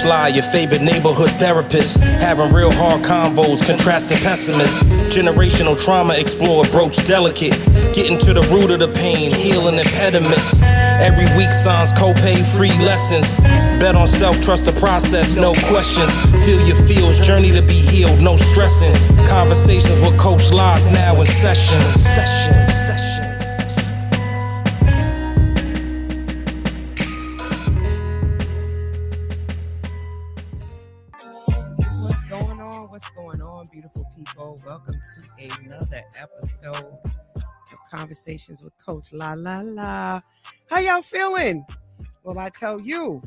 Sly, your favorite neighborhood therapist. Having real hard convos, contrasting pessimists. Generational trauma explored, broach delicate. Getting to the root of the pain, healing impediments. Every week signs copay, free lessons. Bet on self, trust the process, no questions. Feel your feels, journey to be healed, no stressing. Conversations with Coach Lies now in session. What's going on, beautiful people? Welcome to another episode of Conversations with Coach La La La. How y'all feeling? Well, I tell you,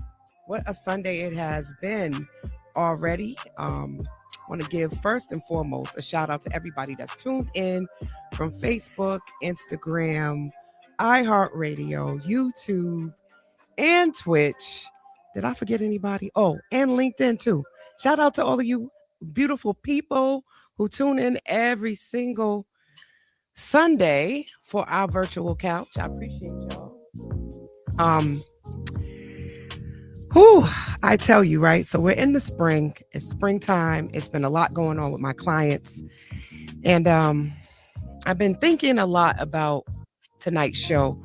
what a Sunday it has been already. Want to give first and foremost a shout out to everybody that's tuned in from Facebook, Instagram, iHeartRadio, YouTube, and Twitch. Did I forget anybody? Oh, and LinkedIn too. Shout out to all of you beautiful people who tune in every single Sunday for our virtual couch. I appreciate y'all. I tell you, right? So we're in the spring. It's springtime. It's been a lot going on with my clients. And I've been thinking a lot about tonight's show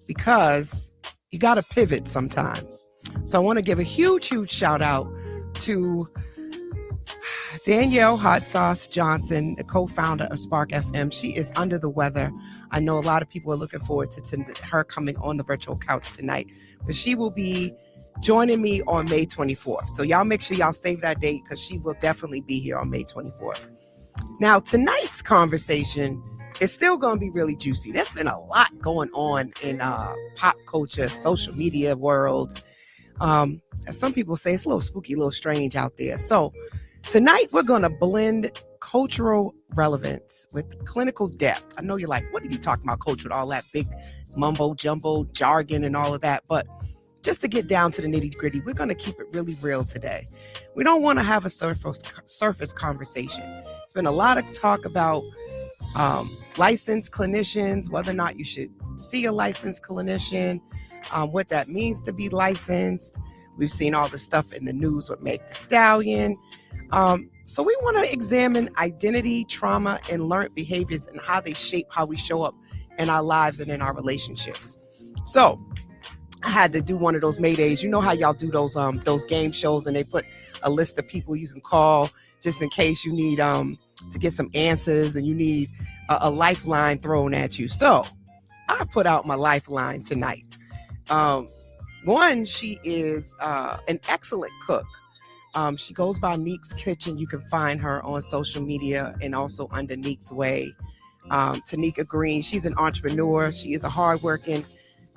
because you got to pivot sometimes. So I want to give a huge shout out to Danielle Hot Sauce Johnson, the co-founder of Spark FM. She is under the weather. I know a lot of people are looking forward to her coming on the virtual couch tonight, but she will be joining me on May 24th. So y'all make sure y'all save that date because she will definitely be here on May 24th. Now, tonight's conversation is still going to be really juicy. There's been a lot going on in pop culture, social media world. As some people say, it's a little spooky, a little strange out there. So tonight, we're going to blend cultural relevance with clinical depth. I know you're like, what are you talking about, Coach, with all that big mumbo jumbo jargon and all of that? But just to get down to the nitty gritty, we're going to keep it really real today. We don't want to have a surface conversation. It's been a lot of talk about licensed clinicians, whether or not you should see a licensed clinician, what that means to be licensed. We've seen all the stuff in the news with Megan Thee Stallion. So we want to examine identity, trauma, and learned behaviors and how they shape how we show up in our lives and in our relationships. So I had to do one of those Maydays. You know how y'all do those game shows and they put a list of people you can call just in case you need to get some answers and you need a lifeline thrown at you. So I put out my lifeline tonight. One, she is an excellent cook. She goes by Neek's Kitchen. You can find her on social media and also under Neek's Way. Tuneka Green, she's an entrepreneur. She is a hardworking,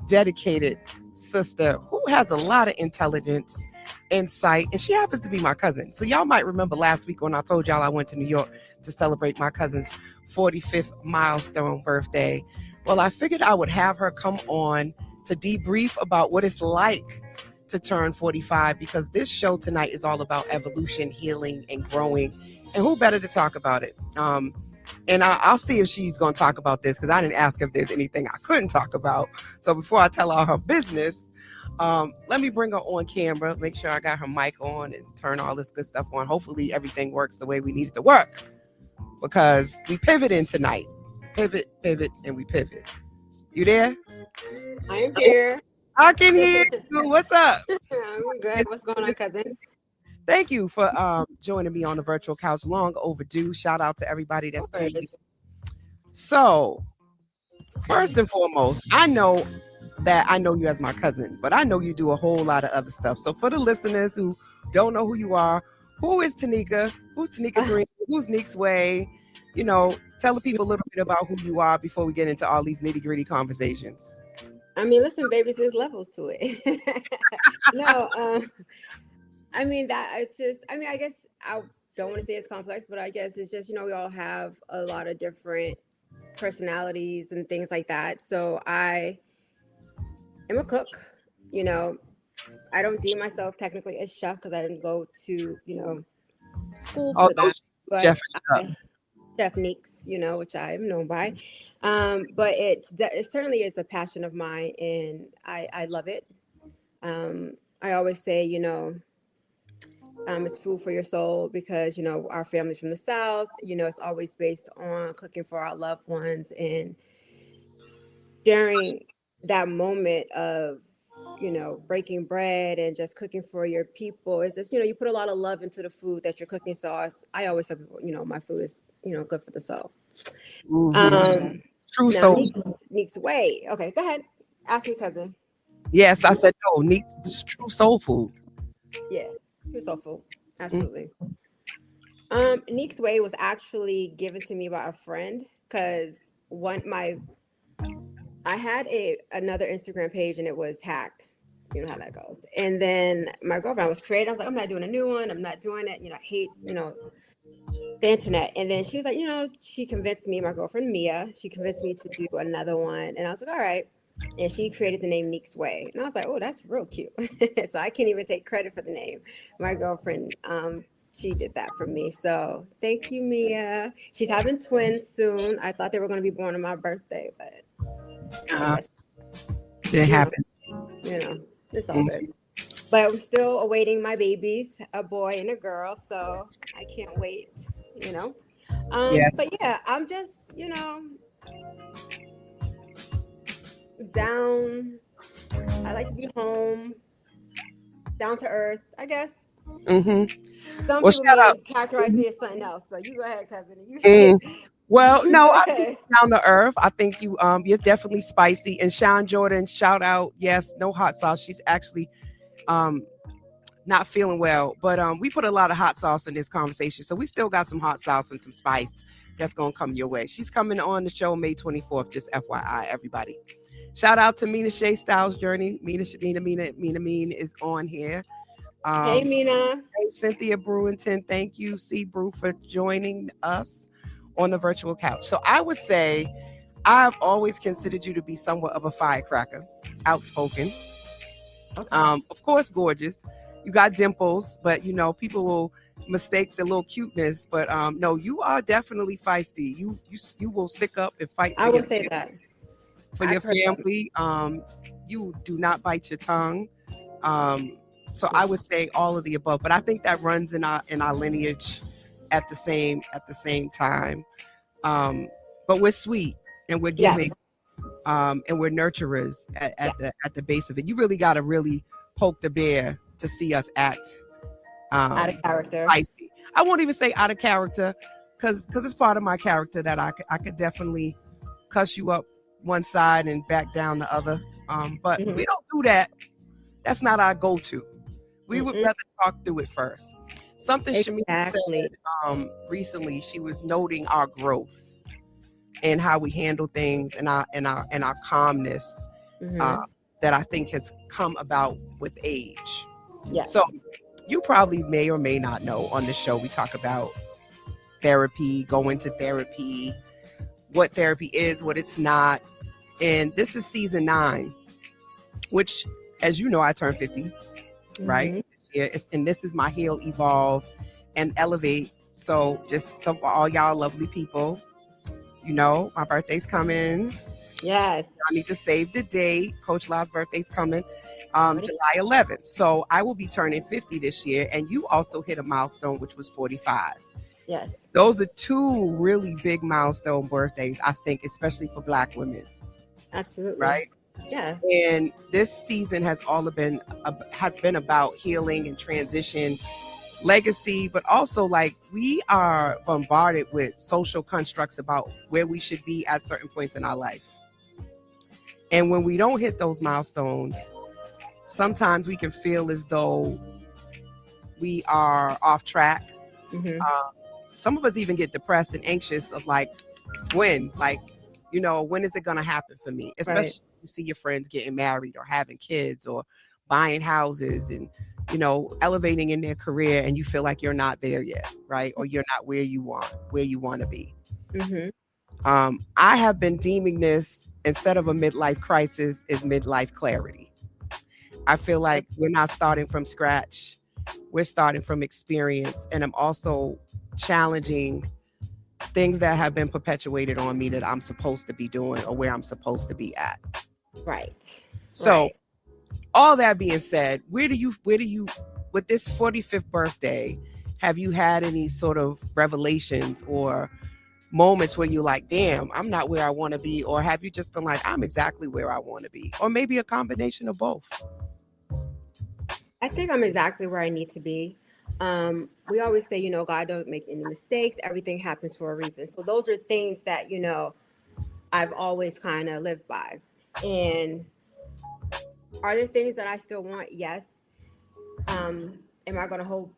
dedicated sister who has a lot of intelligence, insight, and she happens to be my cousin. So y'all might remember last week when I told y'all I went to New York to celebrate my cousin's 45th milestone birthday. Well, I figured I would have her come on to debrief about what it's like to turn 45, because this show tonight is all about evolution, healing, and growing. And who better to talk about it? And I'll see if she's going to talk about this because I didn't ask if there's anything I couldn't talk about. So before I tell her business, let me bring her on camera, make sure I got her mic on and turn all this good stuff on. Hopefully everything works the way we need it to work because we pivot in tonight. Pivot, and we pivot. You there? I am here. I can hear you. What's up? I'm good. What's going on, cousin? Thank you for joining me on the virtual couch. Long overdue. Shout out to everybody that's tuned in. So, first and foremost, I know you as my cousin, but I know you do a whole lot of other stuff. So, for the listeners who don't know who you are, who is Tuneka? Who's Tuneka Green? Who's Neek's Way? You know, tell the people a little bit about who you are before we get into all these nitty-gritty conversations. I mean, listen, baby, there's levels to it. No, I mean, I guess I don't want to say it's complex, but I guess it's just, we all have a lot of different personalities and things like that. So I am a cook, I don't deem myself technically a chef because I didn't go to, school for that. But Chef Neek's, which I am known by. But it certainly is a passion of mine and I love it. I always say, It's food for your soul because, you know, our family's from the South. You know, it's always based on cooking for our loved ones and sharing that moment of, you know, breaking bread and just cooking for your people. It's just, you know, you put a lot of love into the food that you're cooking. So I always tell people, you know, my food is, you know, good for the soul. True Now soul. Neek's way. Okay, go ahead. Ask me, cousin. Yes, I said no. Neek, this is true soul food. Yeah, your soul food. Absolutely. Neek's way was actually given to me by a friend because I had another Instagram page and it was hacked. You know how that goes. And then my girlfriend was creating. I was like, I'm not doing a new one. I'm not doing it. You know, I hate, you know, the internet. And then she was like, you know, she convinced me, my girlfriend Mia, she convinced me to do another one. And I was like, all right. And she created the name Neek's Way. And I was like, oh, that's real cute. So I can't even take credit for the name. My girlfriend, she did that for me. So thank you, Mia. She's having twins soon. I thought they were going to be born on my birthday, but Didn't happen. You know, it's all good. But I'm still awaiting my babies, a boy and a girl. So I can't wait, you know. Yes. But yeah, I'm just, you know, down. I like to be home, down to earth, I guess. Mm-hmm. Some Well, people shout may out. categorize me as something else. So you go ahead, cousin. Well, You no, go I ahead. think down to earth. I think you're definitely spicy. And Sean Jordan, shout out. Yes, no hot sauce. She's actually not feeling well, but we put a lot of hot sauce in this conversation, so we still got some hot sauce and some spice that's gonna come your way. She's coming on the show May 24th. Just FYI, everybody. Shout out to Mina Shea Styles Journey. Mina is on here. Hey, Mina. Hey, Cynthia Brewington. Thank you, C Brew, for joining us on the virtual couch. So I would say I've always considered you to be somewhat of a firecracker, outspoken. Okay. Of course, gorgeous. You got dimples, but you know, people will mistake the little cuteness. But no, you are definitely feisty. You will stick up and fight. I will say that for your family. You do not bite your tongue. So I would say all of the above, but I think that runs in our lineage at the same time. But we're sweet and we're giving, and we're nurturers at the base of it. You really got to really poke the bear to see us act out of character. Spicy. I won't even say out of character, because it's part of my character that I could definitely cuss you up one side and back down the other. But we don't do that. That's not our go-to. We would rather talk through it first. Something Shamika said recently, she was noting our growth and how we handle things and our calmness that I think has come about with age. Yes. So you probably may or may not know, on the show we talk about therapy, going to therapy, what therapy is, what it's not. And this is season 9, which, as you know, I turned 50, right? And this is my Heal, Evolve, and Elevate. So just so for all y'all lovely people, you know, my birthday's coming. Yes. I need to save the date. Coach La's birthday's coming, July 11th. So I will be turning 50 this year. And you also hit a milestone, which was 45. Yes. Those are 2 really big milestone birthdays, I think, especially for Black women. Absolutely. Right? Yeah. And this season has been about healing and transition, legacy, but also like we are bombarded with social constructs about where we should be at certain points in our life. And when we don't hit those milestones, sometimes we can feel as though we are off track. Some of us even get depressed and anxious of like, when is it going to happen for me? Especially when you see your friends getting married or having kids or buying houses and, you know, elevating in their career, and you feel like you're not there yet, right? Or you're not where you want to be. I have been deeming this, instead of a midlife crisis, is midlife clarity. I feel like we're not starting from scratch. We're starting from experience. And I'm also challenging things that have been perpetuated on me that I'm supposed to be doing or where I'm supposed to be at. Right. So all that being said, where do you with this 45th birthday, have you had any sort of revelations or moments where you're like, damn, I'm not where I want to be? Or have you just been like, I'm exactly where I want to be? Or maybe a combination of both? I think I'm exactly where I need to be. We always say, God don't make any mistakes. Everything happens for a reason. So those are things that, I've always kind of lived by. And are there things that I still want? Yes. Am I going to hold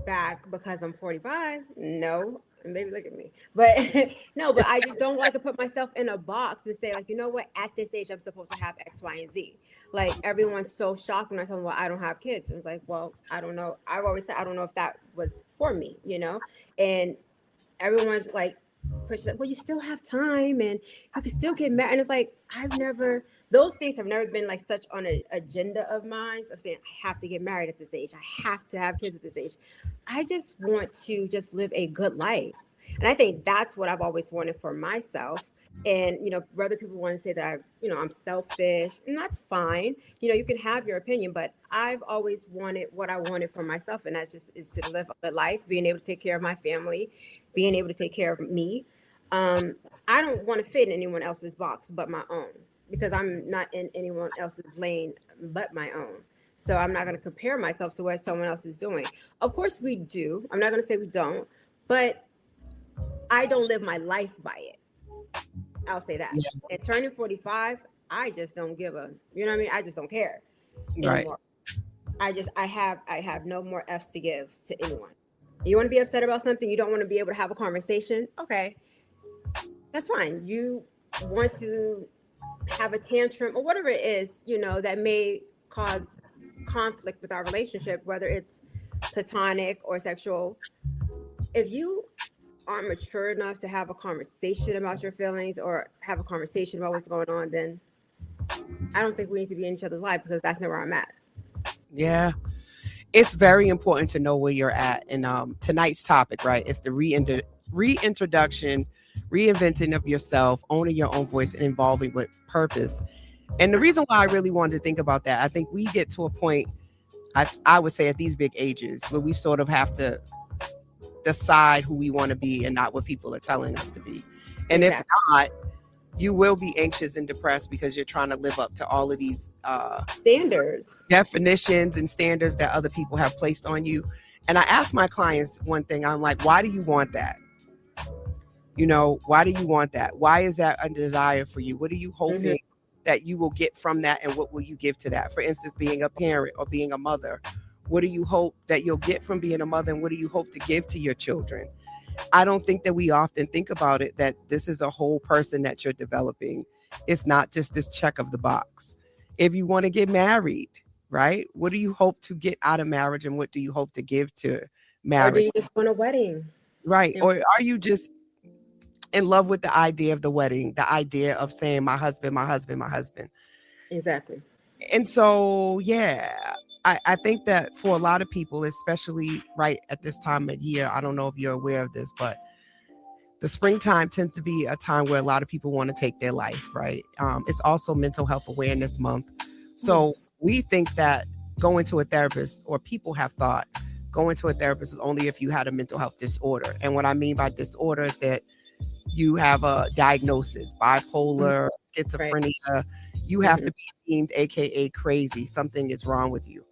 back because I'm 45? No. And maybe look at me. But no, but I just don't like to put myself in a box and say, like, you know what, at this age, I'm supposed to have X, Y, and Z. Like, everyone's so shocked when I tell them, well, I don't have kids. And it's like, well, I don't know. I've always said, I don't know if that was for me, And everyone's like, push it, well, you still have time and you can still get married. And it's like, those things have never been like such on an agenda of mine of saying, I have to get married at this age. I have to have kids at this age. I just want to just live a good life. And I think that's what I've always wanted for myself. And, whether people want to say that I'm selfish, and that's fine. You can have your opinion, but I've always wanted what I wanted for myself. And that's just is to live a good life, being able to take care of my family, being able to take care of me. I don't want to fit in anyone else's box but my own, because I'm not in anyone else's lane but my own. So I'm not going to compare myself to what someone else is doing. Of course we do. I'm not going to say we don't, but I don't live my life by it. I'll say that. Yeah. And turning 45, I just don't give a, I just don't care anymore. Right. I have no more F's to give to anyone. You want to be upset about something, you don't want to be able to have a conversation, okay, that's fine. You want to have a tantrum or whatever it is, that may cause conflict with our relationship, whether it's platonic or sexual. If you aren't mature enough to have a conversation about your feelings or have a conversation about what's going on, then I don't think we need to be in each other's life, because that's not where I'm at. Yeah. It's very important to know where you're at. And tonight's topic, right, it's the reintroduction, reinventing of yourself, owning your own voice, and evolving with purpose. And the reason why I really wanted to think about that, I think we get to a point, I would say at these big ages, where we sort of have to decide who we want to be and not what people are telling us to be. And exactly. If not, you will be anxious and depressed because you're trying to live up to all of these standards, definitions and standards that other people have placed on you. And I ask my clients one thing, I'm like, why do you want that? Why do you want that? Why is that a desire for you? What are you hoping that you will get from that? And what will you give to that? For instance, being a parent or being a mother. What do you hope that you'll get from being a mother? And what do you hope to give to your children? I don't think that we often think about it, that this is a whole person that you're developing. It's not just this check of the box. If you want to get married, right? What do you hope to get out of marriage? And what do you hope to give to marriage? Or do you just want a wedding? Right. Yeah. Or are you just in love with the idea of the wedding, the idea of saying my husband, my husband, my husband. Exactly. And so, yeah, I think that for a lot of people, especially right at this time of year, I don't know if you're aware of this, but the springtime tends to be a time where a lot of people want to take their life, right? It's also Mental Health Awareness Month. So we think that going to a therapist, or people have thought going to a therapist is only if you had a mental health disorder. And what I mean by disorder is that you have a diagnosis, bipolar, schizophrenia, right. You have to be deemed AKA crazy. Something is wrong with you.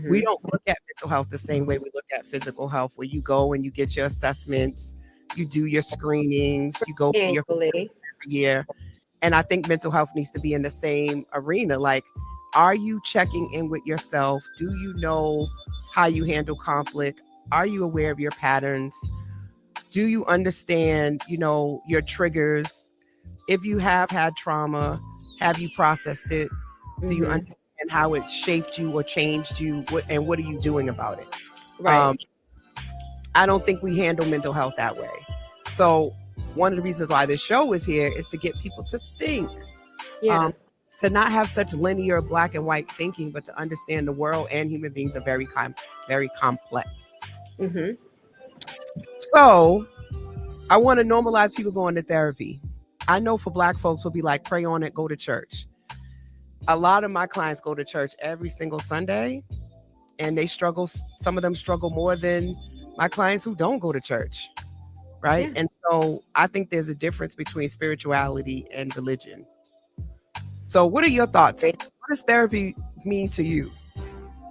We don't look at mental health the same way we look at physical health, where you go and you get your assessments, you do your screenings, you go for your every year. And I think mental health needs to be in the same arena. Like, are you checking in with yourself? Do you know how you handle conflict? Are you aware of your patterns? Do you understand, your triggers? If you have had trauma, have you processed it? Do you understand how it shaped you or changed you? And what are you doing about it? Right. I don't think we handle mental health that way. So one of the reasons why this show is here is to get people to think. Yeah. To not have such linear black and white thinking, but to understand the world and human beings are very complex. So I want to normalize people going to therapy. I know for Black folks will be like, pray on it, go to church. A lot of my clients go to church every single Sunday, and they struggle. Some of them struggle more than my clients who don't go to church. Right. Yeah. And so I think there's a difference between spirituality and religion. So what are your thoughts? What does therapy mean to you?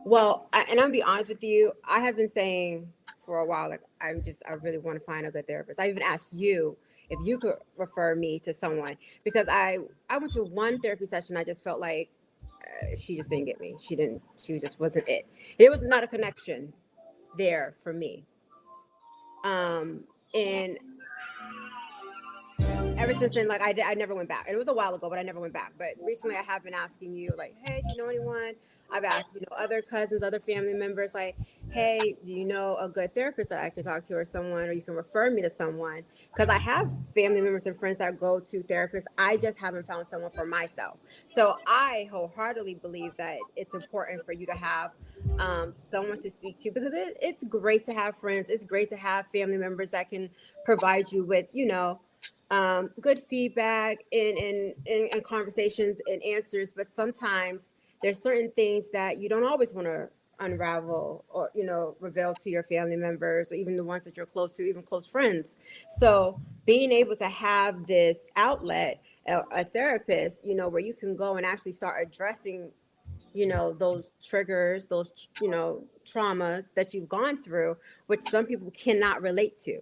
Well, and I'll be honest with you, I have been saying for a while, like, I really want to find a good therapist. I even asked you if you could refer me to someone, because I went to one therapy session. I just felt like she just didn't get me. She just wasn't it. It was not a connection there for me. And ever since then, like, I never went back. And it was a while ago, but I never went back. But recently I have been asking you, like, hey, do you know anyone? I've asked, other cousins, other family members, like, hey, do you know a good therapist that I can talk to, or someone, or you can refer me to someone? Because I have family members and friends that go to therapists. I just haven't found someone for myself. So I wholeheartedly believe that it's important for you to have someone to speak to, because it's great to have friends. It's great to have family members that can provide you with, good feedback and conversations and answers. But sometimes there's certain things that you don't always want to unravel or, reveal to your family members, or even the ones that you're close to, even close friends. So being able to have this outlet, a therapist, where you can go and actually start addressing, those triggers, those, traumas that you've gone through, which some people cannot relate to.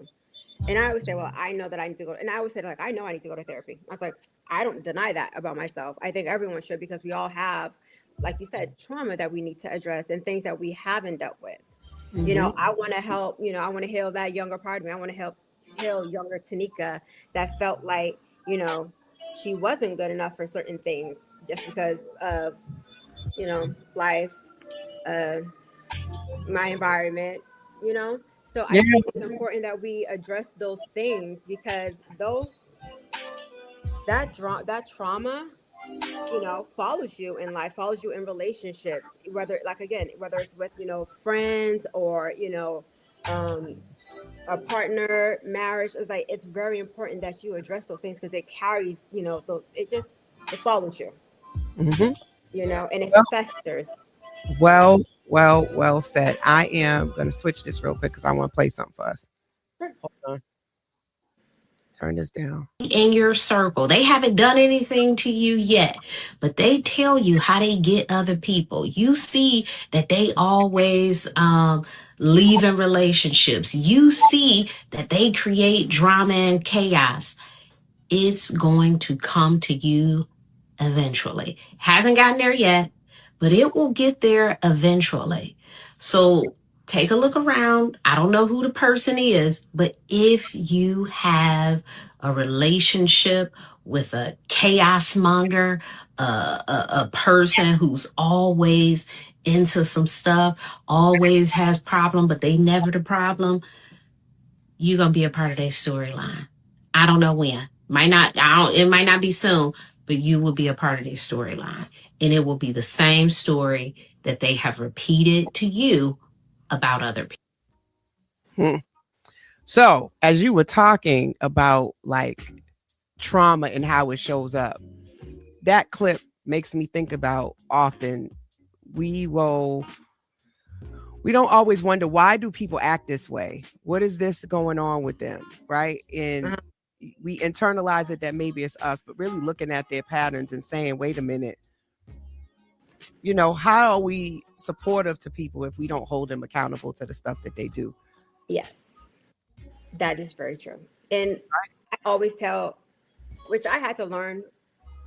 And I always say, well, I know that I need to go. And I always say, like, I know I need to go to therapy. I was like, I don't deny that about myself. I think everyone should, because we all have, like you said, trauma that we need to address and things that we haven't dealt with. Mm-hmm. I want to help, I want to heal that younger part of me. I want to help heal younger Tuneka that felt like, she wasn't good enough for certain things just because of, life, my environment, So I think it's important that we address those things, because that trauma, follows you in life, follows you in relationships, whether it's with, friends, or, a partner, marriage. Is like, it's very important that you address those things, because it carries, it follows you, Mm-hmm. And it festers. Well said. I am going to switch this real quick because I want to play something for us. Sure. Hold on. Turn this down. In your circle, they haven't done anything to you yet, but they tell you how they get other people. You see that they always leave in relationships. You see that they create drama and chaos. It's going to come to you eventually. Hasn't gotten there yet, but it will get there eventually. So take a look around. I don't know who the person is, but if you have a relationship with a chaos monger, a person who's always into some stuff, always has problem, but they never the problem, you're going to be a part of their storyline. I don't know when. It might not be soon, but you will be a part of their storyline. And it will be the same story that they have repeated to you about other people. So, as you were talking about, like, trauma and how it shows up, that clip makes me think about, often we don't always wonder, why do people act this way? What is this going on with them? Right. And we internalize it that maybe it's us, but really looking at their patterns and saying, wait a minute, how are we supportive to people if we don't hold them accountable to the stuff that they do? Yes, that is very true. And I always tell, which I had to learn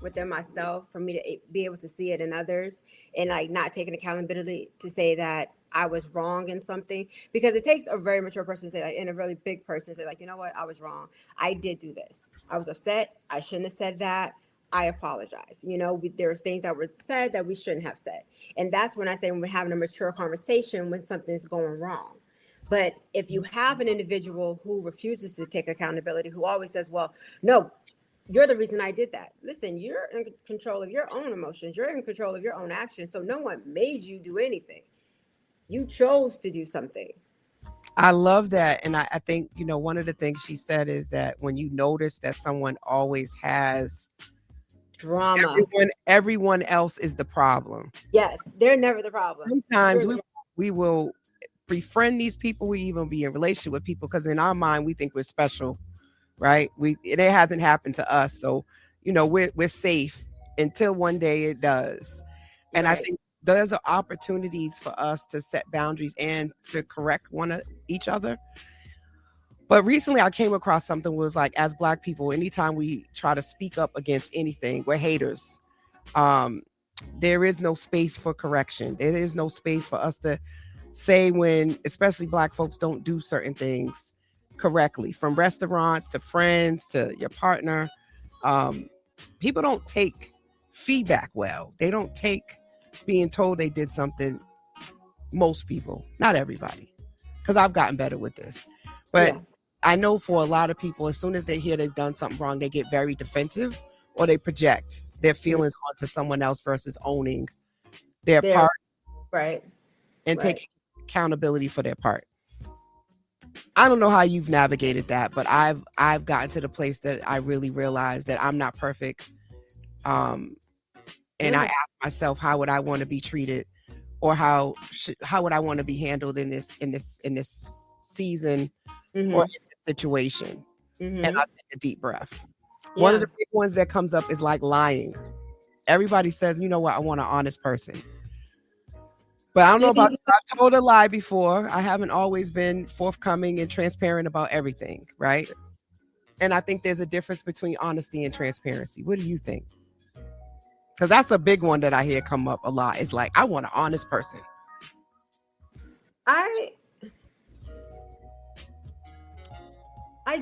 within myself, for me to be able to see it in others, and like not taking accountability to say that I was wrong in something, because it takes a very mature person to say, like, and a really big person to say, like, you know what, I was wrong. I did do this. I was upset. I shouldn't have said that. I apologize. There's things that were said that we shouldn't have said. And that's when I say, when we're having a mature conversation when something's going wrong. But if you have an individual who refuses to take accountability, who always says, well, no, you're the reason I did that. Listen, you're in control of your own emotions. You're in control of your own actions. So no one made you do anything. You chose to do something. I love that. And I think, one of the things she said is that when you notice that someone always has drama, everyone else is the problem. Yes, they're never the problem. Sometimes we We will befriend these people. We even be in relationship with people because in our mind we think we're special, right? It hasn't happened to us, so we're safe until one day it does. And I think there's opportunities for us to set boundaries and to correct each other. But recently I came across something was like, as Black people, anytime we try to speak up against anything, we're haters. There is no space for correction. There is no space for us to say when, especially Black folks, don't do certain things correctly, from restaurants to friends to your partner. People don't take feedback well. They don't take being told they did something. Most people, not everybody, because I've gotten better with this. But I know for a lot of people, as soon as they hear they've done something wrong, they get very defensive or they project their feelings onto someone else versus owning their part. Right. And taking accountability for their part. I don't know how you've navigated that, but I've gotten to the place that I really realized that I'm not perfect. And I ask myself, how would I want to be treated, or how would I want to be handled in this season or in this situation? And I take a deep breath. One of the big ones that comes up is like lying. Everybody says, you know what, I want an honest person. But I don't know about you. I've told a lie before. I haven't always been forthcoming and transparent about everything, right? And I think there's a difference between honesty and transparency. What do you think? Because that's a big one that I hear come up a lot. It's like, I want an honest person. I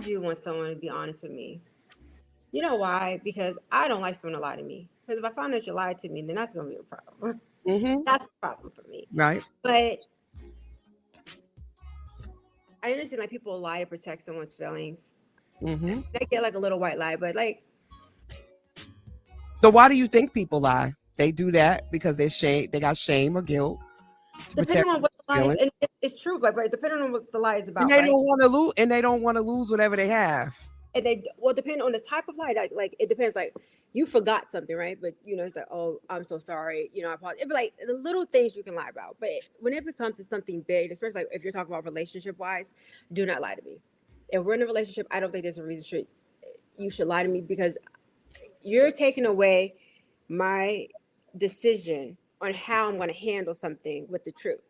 do want someone to be honest with me. You know why? Because I don't like someone to lie to me. Because if I find out you lied to me, then that's going to be a problem. That's a problem for me. Right. But I understand like people lie to protect someone's feelings. They get like a little white lie, but like. So why do you think people lie? They do that because they got shame or guilt. Depending on what the lie is, and it's true, but depending on what the lie is about. And they don't want to lose, and they don't want to lose whatever they have. And depending on the type of lie, like it depends. Like you forgot something, right? But it's like, oh, I'm so sorry. I apologize. But like the little things you can lie about. But when it becomes to something big, especially like if you're talking about relationship wise, do not lie to me. If we're in a relationship, I don't think there's a reason you should lie to me, because you're taking away my decision on how I'm going to handle something with the truth.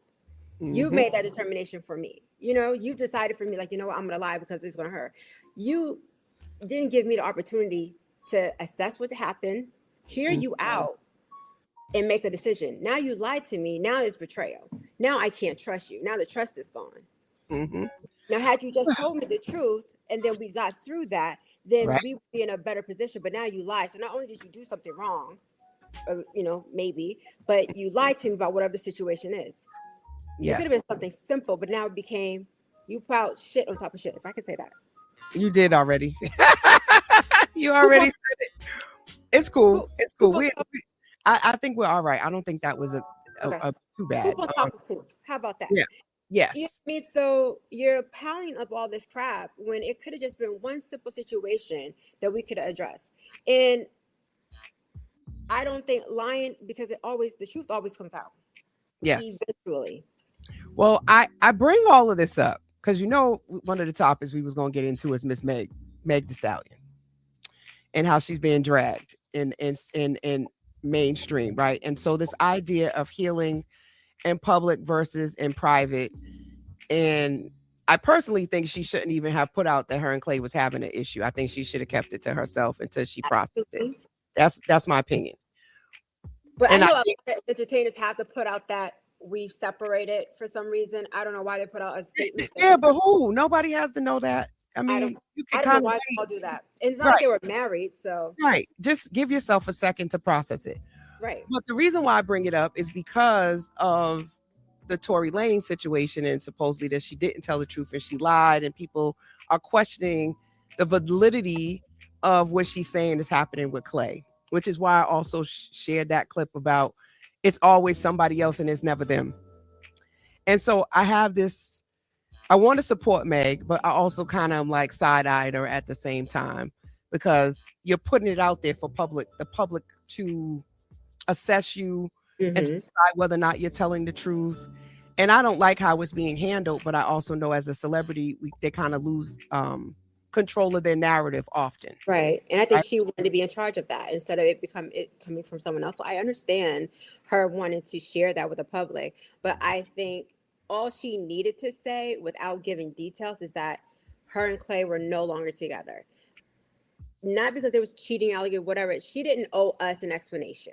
You've made that determination for me. You've decided for me, like, I'm going to lie because it's going to hurt. You didn't give me the opportunity to assess what happened, hear you out, and make a decision. Now you lied to me. Now there's betrayal. Now I can't trust you. Now the trust is gone. Now, had you just told me the truth and then we got through that, then we would be in a better position. But now you lied. So not only did you do something wrong, or, maybe, but you lied to me about whatever the situation is. It could have been something simple, but now it became, you piled shit on top of shit, if I could say that. You did already. You already said it. It's cool. It's cool. I think we're all right. I don't think that was a too bad. How about that? Yeah. Yes. You know what I mean? So you're piling up all this crap when it could have just been one simple situation that we could have addressed. And I don't think lying, because the truth always comes out. Yes. Eventually. Well, I bring all of this up because one of the topics we was going to get into is Miss Meg the Stallion, and how she's being dragged in mainstream, right? And so this idea of healing in public versus in private, and I personally think she shouldn't even have put out that her and Clay was having an issue. I think she should have kept it to herself until she processed it. That's my opinion. But I know a lot of entertainers have to put out that we've separated for some reason. I don't know why they put out a statement. Yeah, but who? Nobody has to know that. I mean, I don't know why they all do that. And it's not like they were married, so. Right. Just give yourself a second to process it. Right. But the reason why I bring it up is because of the Tory Lanez situation, and supposedly that she didn't tell the truth and she lied, and people are questioning the validity of what she's saying is happening with Clay, which is why I also shared that clip about it's always somebody else and it's never them. And so I have this, I want to support Meg, but I also kind of like side-eyed her at the same time, because you're putting it out there for the public to assess you and to decide whether or not you're telling the truth. And I don't like how it's being handled, but I also know as a celebrity, they kind of lose control of their narrative often. Right. And I think Right? she wanted to be in charge of that instead of it coming from someone else. So I understand her wanting to share that with the public. But I think all she needed to say without giving details is that her and Clay were no longer together. Not because there was cheating, allegation, whatever. She didn't owe us an explanation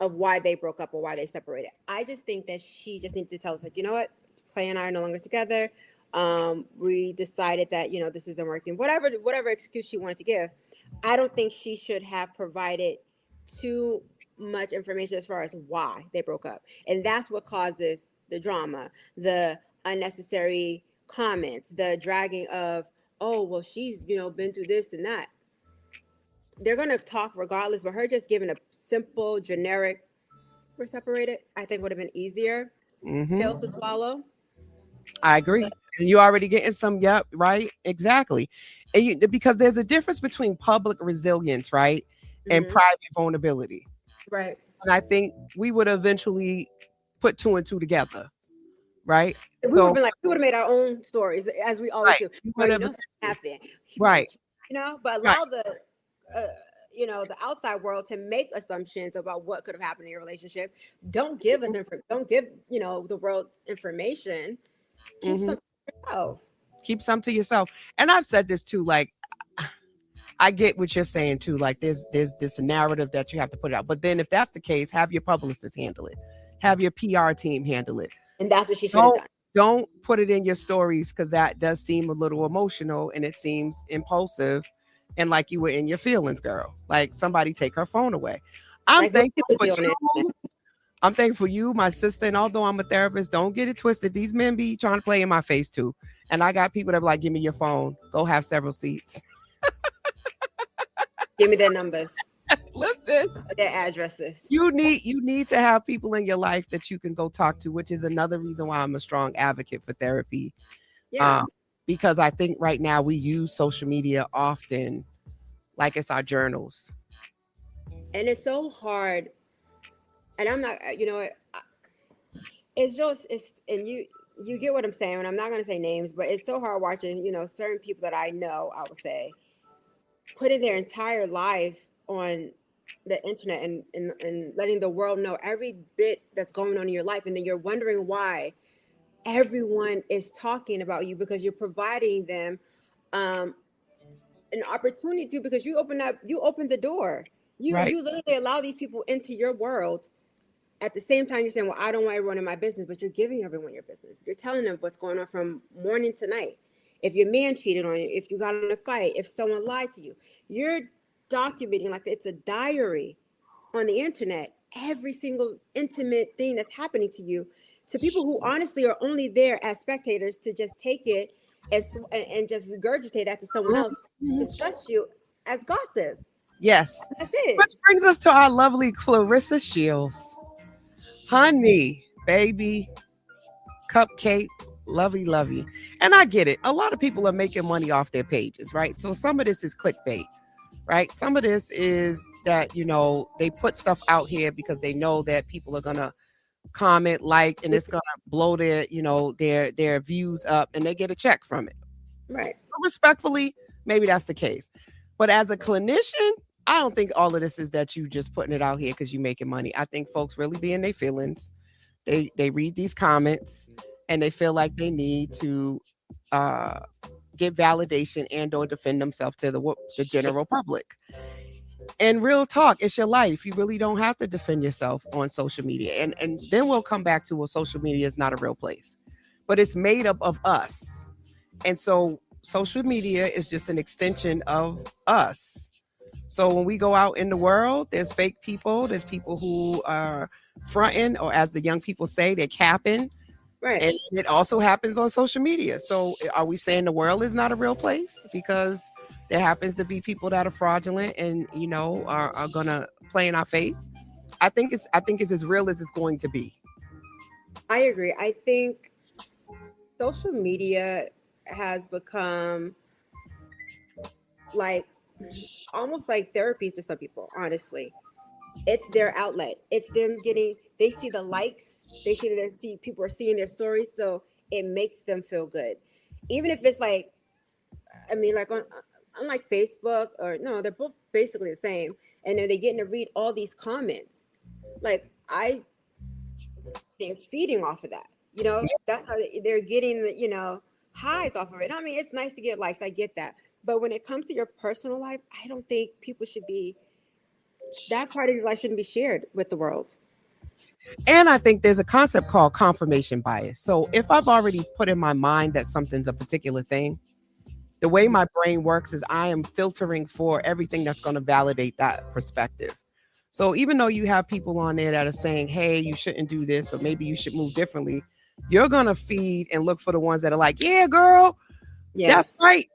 of why they broke up or why they separated. I just think that she just needs to tell us, like, you know what, Clay and I are no longer together. We decided that, you know, this isn't working. Whatever excuse she wanted to give, I don't think she should have provided too much information as far as why they broke up, and that's what causes the drama, the unnecessary comments, the dragging of, oh well, she's, you know, been through this and that. They're going to talk regardless, but her just giving a simple, generic, we're separated, I think would have been easier pill to swallow. I agree. And you're already getting some, yep, right? Exactly. And because there's a difference between public resilience, right? And private vulnerability. Right. And I think we would eventually put two and two together, right? We would have been like, we would have made our own stories as we always do. You Well, would you know, have, something happened. right. You know, but allow the you know, the outside world to make assumptions about what could have happened in your relationship. Don't give us don't give, you know, the world information. Keep some to yourself. Keep some to yourself. And I've said this too, like, I get what you're saying too. Like, there's this narrative that you have to put out. But then if that's the case, have your publicist handle it. Have your PR team handle it. And that's what she should have done. Don't put it in your stories, because that does seem a little emotional and it seems impulsive and like you were in your feelings, girl. Like, somebody take her phone away. I'm Like, thankful for you. I'm thankful for you, my sister, and although I'm a therapist, don't get it twisted. These men be trying to play in my face too. And I got people that be like, give me your phone. Go have several seats. Give me their numbers. Listen, their addresses. You need to have people in your life that you can go talk to, which is another reason why I'm a strong advocate for therapy. Yeah. Because I think right now we use social media often like it's our journals. And it's so hard. And I'm not, you know, it's just, and you get what I'm saying. And I'm not going to say names, but it's so hard watching, you know, certain people that I know, I would say, putting their entire life on the internet and letting the world know every bit that's going on in your life. And then you're wondering why everyone is talking about you, because you're providing them an opportunity to, because you open the door. You literally allow these people into your world. At the same time, you're saying, well, I don't want everyone in my business, but you're giving everyone your business. You're telling them what's going on from morning to night. If your man cheated on you, if you got in a fight, if someone lied to you, you're documenting like it's a diary on the internet, every single intimate thing that's happening to you, to people who honestly are only there as spectators to just take it and just regurgitate that to someone else, discuss you as gossip. Yes. That's it. Which brings us to our lovely Clarissa Shields. Honey, baby, cupcake, lovey. And I get it. A lot of people are making money off their pages, right? So some of this is clickbait, right? Some of this is that, you know, they put stuff out here because they know that people are going to comment, like, and it's going to blow their, you know, their views up, and they get a check from it. Right. But respectfully, maybe that's the case. But as a clinician, I don't think all of this is that you just putting it out here because you're making money. I think folks really be in their feelings. They read these comments and they feel like they need to get validation and or defend themselves to the general public. And real talk, it's your life. You really don't have to defend yourself on social media. And then we'll come back to, well, social media is not a real place, but it's made up of us. And so social media is just an extension of us. So when we go out in the world, there's fake people. There's people who are fronting, or as the young people say, they're capping. Right. And it also happens on social media. So are we saying the world is not a real place because there happens to be people that are fraudulent and, you know, are gonna play in our face? I think it's as real as it's going to be. I agree. I think social media has become like almost like therapy to some people. Honestly, it's their outlet. It's them getting they see the likes, they see that people are seeing their stories, so it makes them feel good. Even if it's like, I mean, like on like Facebook, or no, they're both basically the same, and then they're getting to read all these comments. Like I been feeding off of that, that's how they're getting the, highs off of it. I mean, it's nice to get likes, I get that, but when it comes to your personal life, I don't think people should be, that part of your life shouldn't be shared with the world. And I think there's a concept called confirmation bias. So if I've already put in my mind that something's a particular thing, the way my brain works is I am filtering for everything that's going to validate that perspective. So even though you have people on there that are saying, hey, you shouldn't do this, or maybe you should move differently, you're going to feed and look for the ones that are like, yeah, girl, that's right.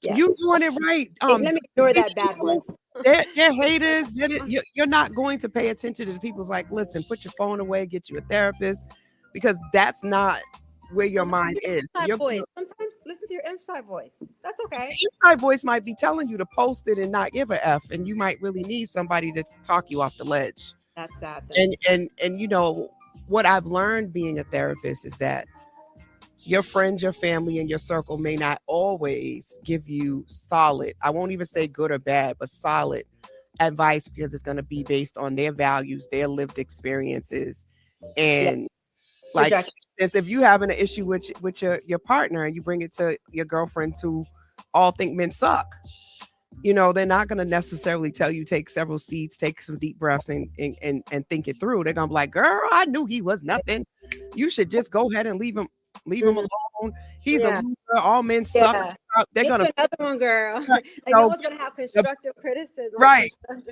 Yes. You doing it right. Let me ignore that bad one. They're haters. You're not going to pay attention to the people's like, listen, put your phone away, get you a therapist, because that's not where your mind is. Voice. Sometimes listen to your inside voice. That's okay. Your inside voice might be telling you to post it and not give a F, and you might really need somebody to talk you off the ledge. That's sad. And what I've learned being a therapist is that your friends, your family, and your circle may not always give you solid, I won't even say good or bad, but solid advice, because it's going to be based on their values, their lived experiences. And like, if you having an issue with your partner and you bring it to your girlfriends who all think men suck, they're not going to necessarily tell you take several seats, take some deep breaths and think it through. They're going to be like, girl, I knew he was nothing. You should just go ahead and leave him alone. He's a loser. All men suck. They're gonna another one, girl. Like no one's gonna have constructive criticism. Right.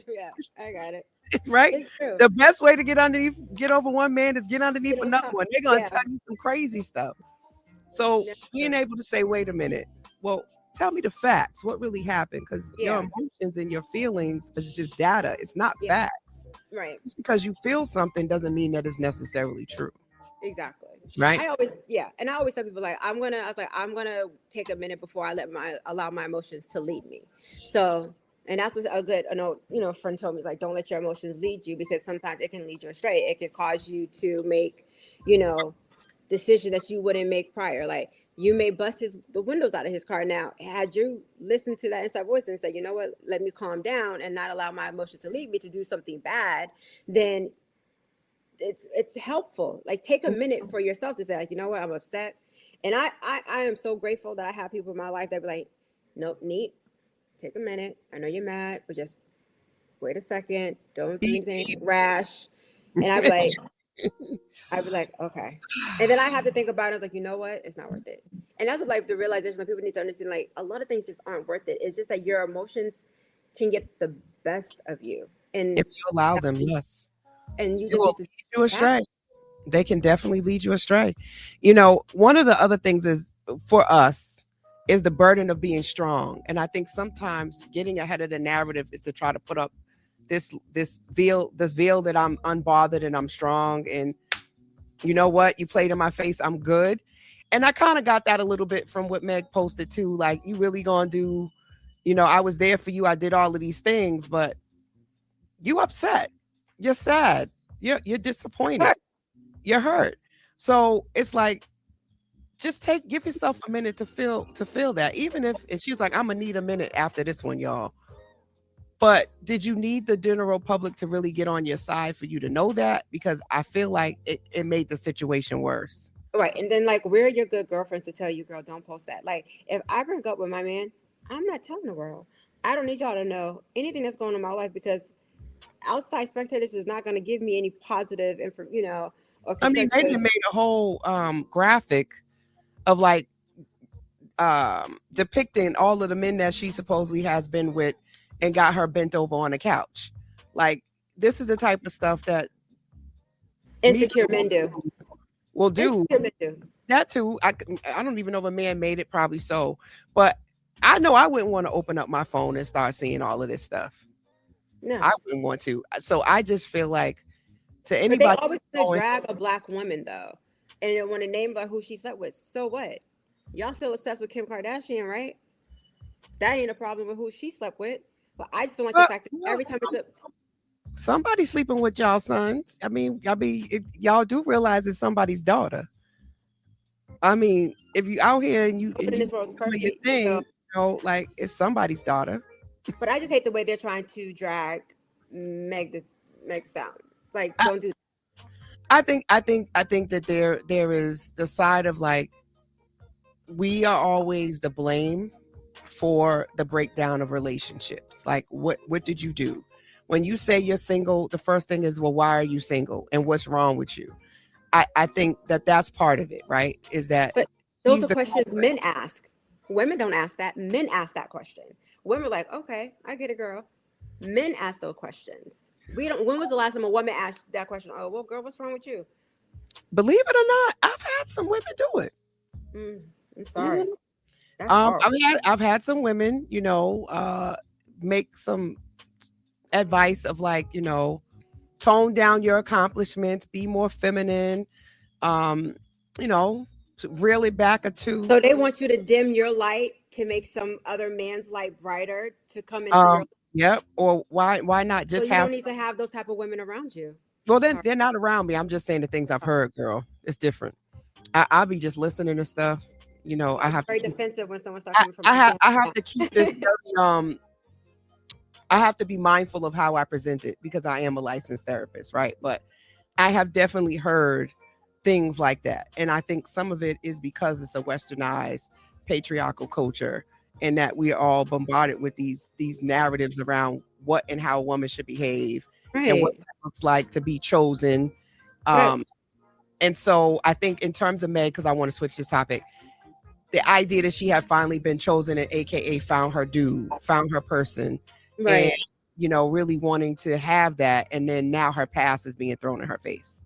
Yeah, I got it. Right. It's true. The best way to get over one man is get underneath another one. They're gonna tell you some crazy stuff. So being able to say, wait a minute, well, tell me the facts. What really happened? Because your emotions and your feelings is just data. It's not facts. Right. Just because you feel something doesn't mean that it's necessarily true. Exactly. Right. I always tell people like I'm gonna take a minute before I allow my emotions to lead me. So, and that's what a friend told me, is like, don't let your emotions lead you, because sometimes it can lead you astray. It can cause you to make, decisions that you wouldn't make prior. Like you may bust the windows out of his car. Now, had you listened to that inside voice and said, you know what, let me calm down and not allow my emotions to lead me to do something bad, then it's helpful. Like take a minute for yourself to say, like, you know what, I'm upset. And I am so grateful that I have people in my life that be like, nope, Neek, take a minute. I know you're mad, but just wait a second. Don't do anything rash. And I'd be like, okay. And then I have to think about it. I was like, you know what? It's not worth it. And that's what, like, the realization that people need to understand, like, a lot of things just aren't worth it. It's just that your emotions can get the best of you. And if you allow them, yes. And you will lead you astray. They can definitely lead you astray. One of the other things is for us is the burden of being strong. And I think sometimes getting ahead of the narrative is to try to put up this veil that I'm unbothered and I'm strong. And you know what? You played in my face. I'm good. And I kind of got that a little bit from what Meg posted too. Like, you really gonna do, I was there for you. I did all of these things, but you upset. You're sad. You're disappointed. You're hurt. So it's like, just give yourself a minute to feel that. Even if, and she was like, I'm gonna need a minute after this one, y'all. But did you need the general public to really get on your side for you to know that? Because I feel like it made the situation worse. Right. And then, like, where are your good girlfriends to tell you, girl, don't post that? Like, if I break up with my man, I'm not telling the world. I don't need y'all to know anything that's going on in my life, because outside spectators is not going to give me any positive or I mean, they made a whole graphic of like depicting all of the men that she supposedly has been with and got her bent over on the couch. Like, this is the type of stuff that insecure men do. Will do. That too. I don't even know if a man made it, probably so, but I know I wouldn't want to open up my phone and start seeing all of this stuff. No, I wouldn't want to. So I just feel like, to anybody, but they always want to drag a black woman though, and want to name about who she slept with. So what? Y'all still obsessed with Kim Kardashian, right? That ain't a problem with who she slept with. But I just don't like the fact that every time Somebody sleeping with y'all sons. Y'all do realize it's somebody's daughter. I mean, if you out here and you Nothing in this world is doing your perfect. thing, So, you know, like it's somebody's daughter. but I just hate the way they're trying to drag Meg down. Like, I, don't do. I think that there is the side of like we are always the blame for the breakdown of relationships. Like what did you do? When you say you're single, the first thing is, well, why are you single and what's wrong with you? I think that that's part of it, right? Is that But those he's are the questions culprit. men ask. Women don't ask that. Men ask that question. Women are like, okay, I get it, girl. Men ask those questions. We don't. When was the last time a woman asked that question? Oh, well, girl, what's wrong with you? Believe it or not, I've had some women do it. Mm, I'm sorry. Mhm. That's hard. I've had some women, make some advice of like, tone down your accomplishments, be more feminine, um, to reel it back a two. So they want you to dim your light to make some other man's light brighter to come into your. Um, yep. Or why not So just you have don't need to have those type of women around you. well then Sorry. they're not around me. I'm just saying the things I've heard, girl. It's different. I'll be just listening to stuff. I Sounds have to very keep defensive when someone starts coming from I have to keep this very I have to be mindful of how I present it because I am a licensed therapist, right? But I have definitely heard things like that. And I think some of it is because it's a westernized patriarchal culture and that we are all bombarded with these narratives around what and how a woman should behave and what right. that looks like to be chosen. Right. Um, and so I think in terms of Meg, because I want to switch this topic, the idea that she had finally been chosen and AKA found her dude, found her person, and Right. really wanting to have that, and then now her past is being thrown in her face.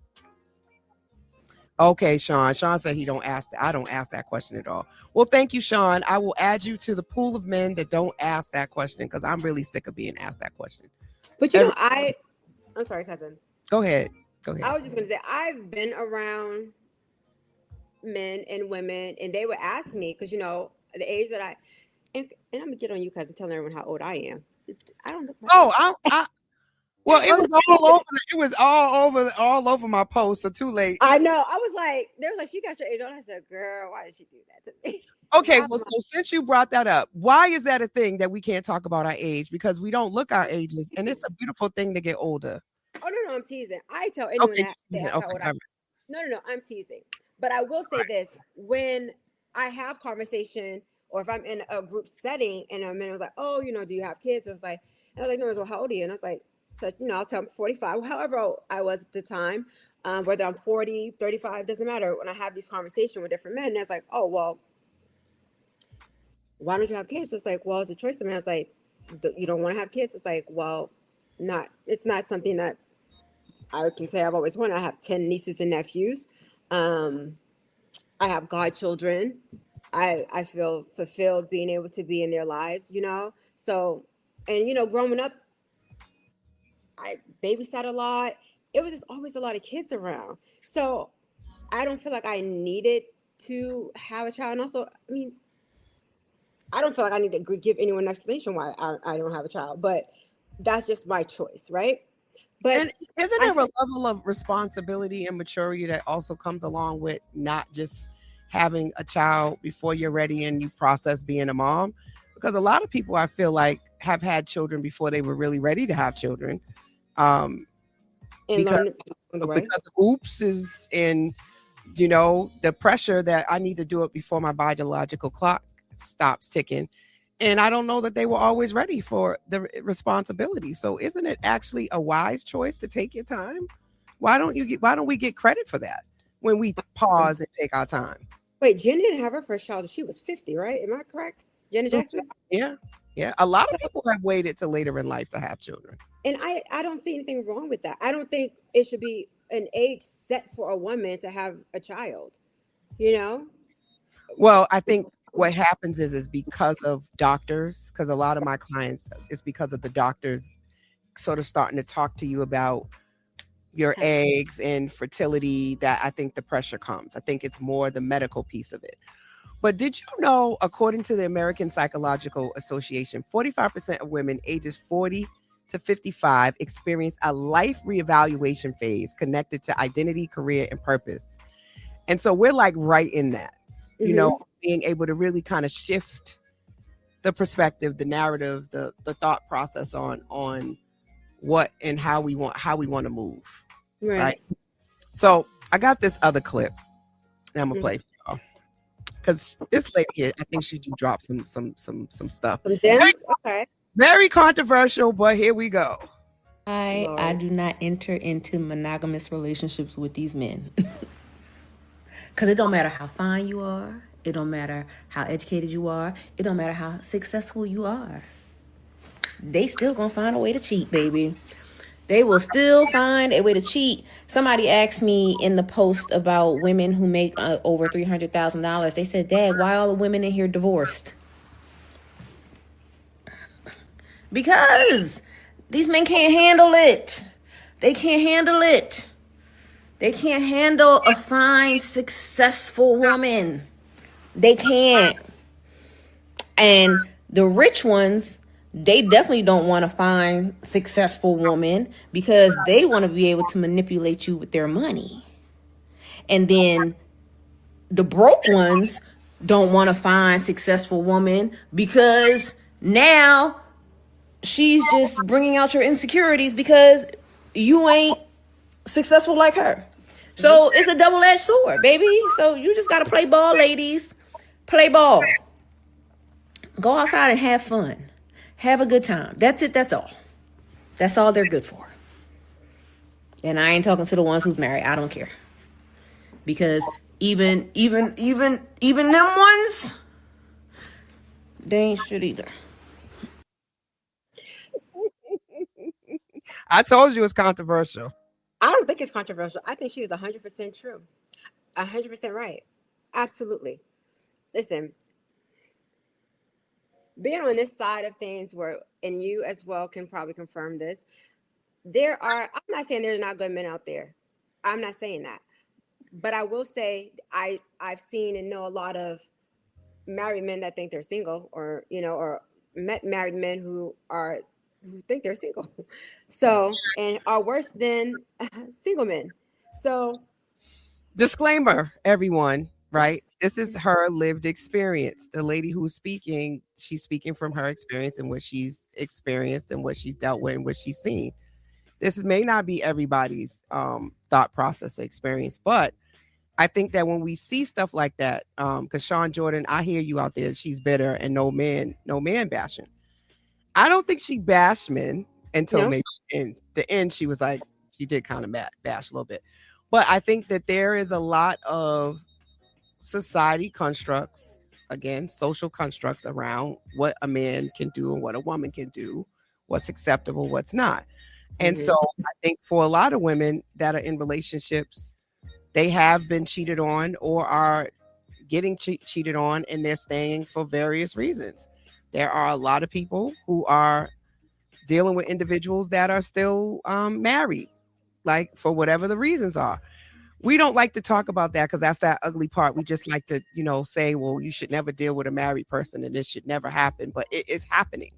Okay, Sean. Sean said he don't ask that. I don't ask that question at all. Well, thank you, Sean. I will add you to the pool of men that don't ask that question because I'm really sick of being asked that question. But I'm sorry, cousin. Go ahead. Go ahead. I was just gonna say I've been around men and women, and they would ask me because the age that and I'm gonna get on you, cousin, telling everyone how old I am. I don't look. Oh, well, it I was was. all over. It was all over my post. So too late. I know. I was like, they was like, she got your age on. I said, girl, why did she do that to me? Okay, well, so since you brought that up, why is that a thing that we can't talk about our age? Because we don't look our ages, and it's a beautiful thing to get older. Oh no, I'm teasing. I tell anyone Okay, that they ask okay, how old I am. No, I'm teasing. But I will say this: when I have conversation, or if I'm in a group setting, and a man was like, "Oh, do you have kids?" I was like, "No." Well, how old are you? And I was like, "So, I'll tell them 45." However old I was at the time, whether I'm 40, 35, doesn't matter. When I have these conversations with different men, it's like, "Oh, well, why don't you have kids?" It's like, "Well, it's a choice." And I was like, "You don't want to have kids?" It's like, "Well, it's not something that I can say I've always wanted." I have 10 nieces and nephews. I have godchildren. I feel fulfilled being able to be in their lives. So, and growing up, I babysat a lot. It was just always a lot of kids around. So I don't feel like I needed to have a child. And also, I mean, I don't feel like I need to give anyone an explanation why I don't have a child, but that's just my choice, right? But And isn't there a level of responsibility and maturity that also comes along with not just having a child before you're ready and you process being a mom? Because a lot of people I feel like have had children before they were really ready to have children. And Because on the way. because oops is in the pressure that I need to do it before my biological clock stops ticking. And I don't know that they were always ready for the responsibility. So isn't it actually a wise choice to take your time? Why don't we get credit for that when we pause and take our time? Wait, Jen didn't have her first child. She was 50, right? Am I correct? Janet Jackson? Yeah. Yeah. A lot of people have waited till later in life to have children. And I don't see anything wrong with that. I don't think it should be an age set for a woman to have a child. Well, I think what happens is because of doctors, because a lot of my clients, it's because of the doctors sort of starting to talk to you about your eggs and fertility that I think the pressure comes. I think it's more the medical piece of it. But did you know, according to the American Psychological Association, 45% of women ages 40 to 55 experience a life reevaluation phase connected to identity, career, and purpose. And so we're like right in that, you know, being able to really kind of shift the perspective, the narrative, the thought process on what and how we want to move. Right. So I got this other clip that I'm gonna play for y'all. Because this lady here, I think she do drop some stuff. Okay. Very controversial, but here we go. I do not enter into monogamous relationships with these men. Because it don't matter how fine you are. It don't matter how educated you are. It don't matter how successful you are. They still gonna find a way to cheat, baby. They will still find a way to cheat. Somebody asked me in the post about women who make over $300,000. They said, Dad, why all the women in here divorced? Because these men can't handle it. They can't handle it. They can't handle a fine, successful woman. They can't. And the rich ones, they definitely don't want to find successful woman because they want to be able to manipulate you with their money. And then the broke ones don't want to find successful woman because now she's just bringing out your insecurities because you ain't successful like her. So it's a double-edged sword, baby. So you just got to play ball, ladies. Play ball. Go outside and have fun. Have a good time. That's it. That's all. That's all they're good for. And I ain't talking to the ones who's married. I don't care. Because even them ones, they ain't shit either. I told you it's controversial. I don't think it's controversial. I think she is 100% true. 100% right. Absolutely. Listen, being on this side of things where, and you as well can probably confirm this, I'm not saying there's not good men out there. I'm not saying that. But I will say I've seen and know a lot of married men that think they're single or met married men who think they're single. So, and are worse than single men. So, disclaimer, everyone, right? This is her lived experience. The lady who's speaking, she's speaking from her experience and what she's experienced and what she's dealt with and what she's seen. This may not be everybody's thought process experience, but I think that when we see stuff like that, because Sean Jordan, I hear you out there, she's bitter and no man bashing. I don't think she bashed men until maybe in the end she was like, she did kind of bash a little bit. But I think that there is a lot of society constructs, again, social constructs around what a man can do and what a woman can do, what's acceptable, what's not. And so I think for a lot of women that are in relationships, they have been cheated on or are getting cheated on, and they're staying for various reasons. There are a lot of people who are dealing with individuals that are still married, like for whatever the reasons are. We don't like to talk about that because that's that ugly part. We just like to, say, well, you should never deal with a married person and this should never happen, but it is happening.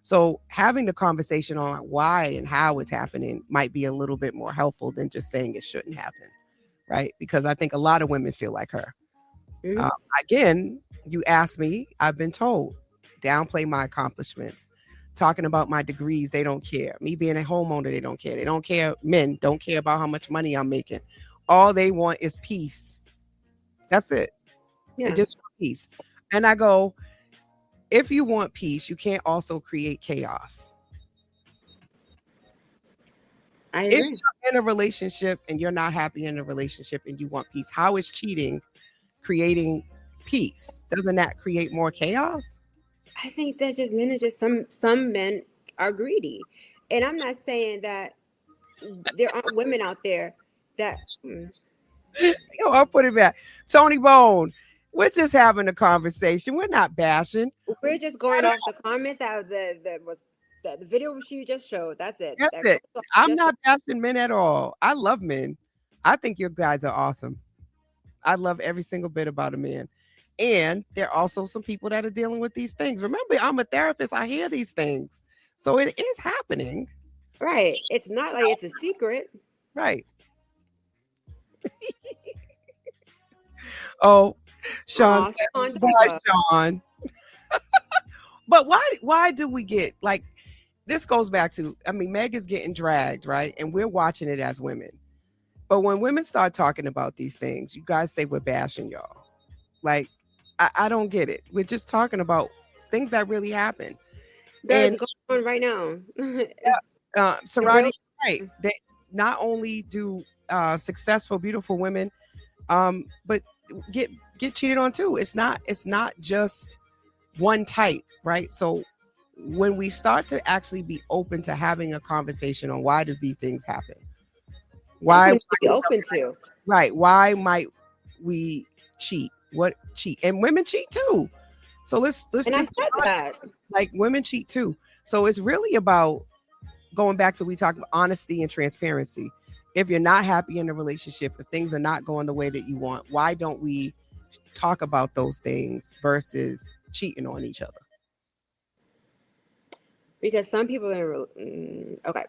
So having the conversation on why and how it's happening might be a little bit more helpful than just saying it shouldn't happen, right? Because I think a lot of women feel like her. Again, you asked me, I've been told, downplay my accomplishments. Talking about my degrees, they don't care. Me being a homeowner, they don't care. They don't care. Men don't care about how much money I'm making. All they want is peace. That's it. Yeah. They just want peace. And I go, if you want peace, you can't also create chaos. If you're in a relationship and you're not happy in a relationship and you want peace, how is cheating creating peace? Doesn't that create more chaos? I think that's just men are just some men are greedy. And I'm not saying that there aren't women out there that I'll put it back. Tony Bone, we're just having a conversation. We're not bashing. We're just going off the comments that the video she just showed. That's it. That's it. I'm not bashing men at all. I love men. I think you guys are awesome. I love every single bit about a man. And there are also some people that are dealing with these things. Remember, I'm a therapist. I hear these things. So it is happening. Right. It's not like it's a secret. Right. Oh, Sean Aw, said, Sean, don't bye, go. Sean. But why do we get like this goes back to, I mean, Meg is getting dragged, right? And we're watching it as women. But when women start talking about these things, you guys say we're bashing y'all. Like, I don't get it. We're just talking about things that really happen. That's And going on right now. Sarati, right. They not only do successful, beautiful women, but get cheated on too. It's not just one type, right? So when we start to actually be open to having a conversation on why do these things happen, why That's what you be open to. right? Why might we cheat? What cheat? And women cheat too. So let's And I just said that. like women cheat too. So it's really about going back to we talk about honesty and transparency. If you're not happy in a relationship, if things are not going the way that you want, why don't we talk about those things versus cheating on each other? Because some people okay.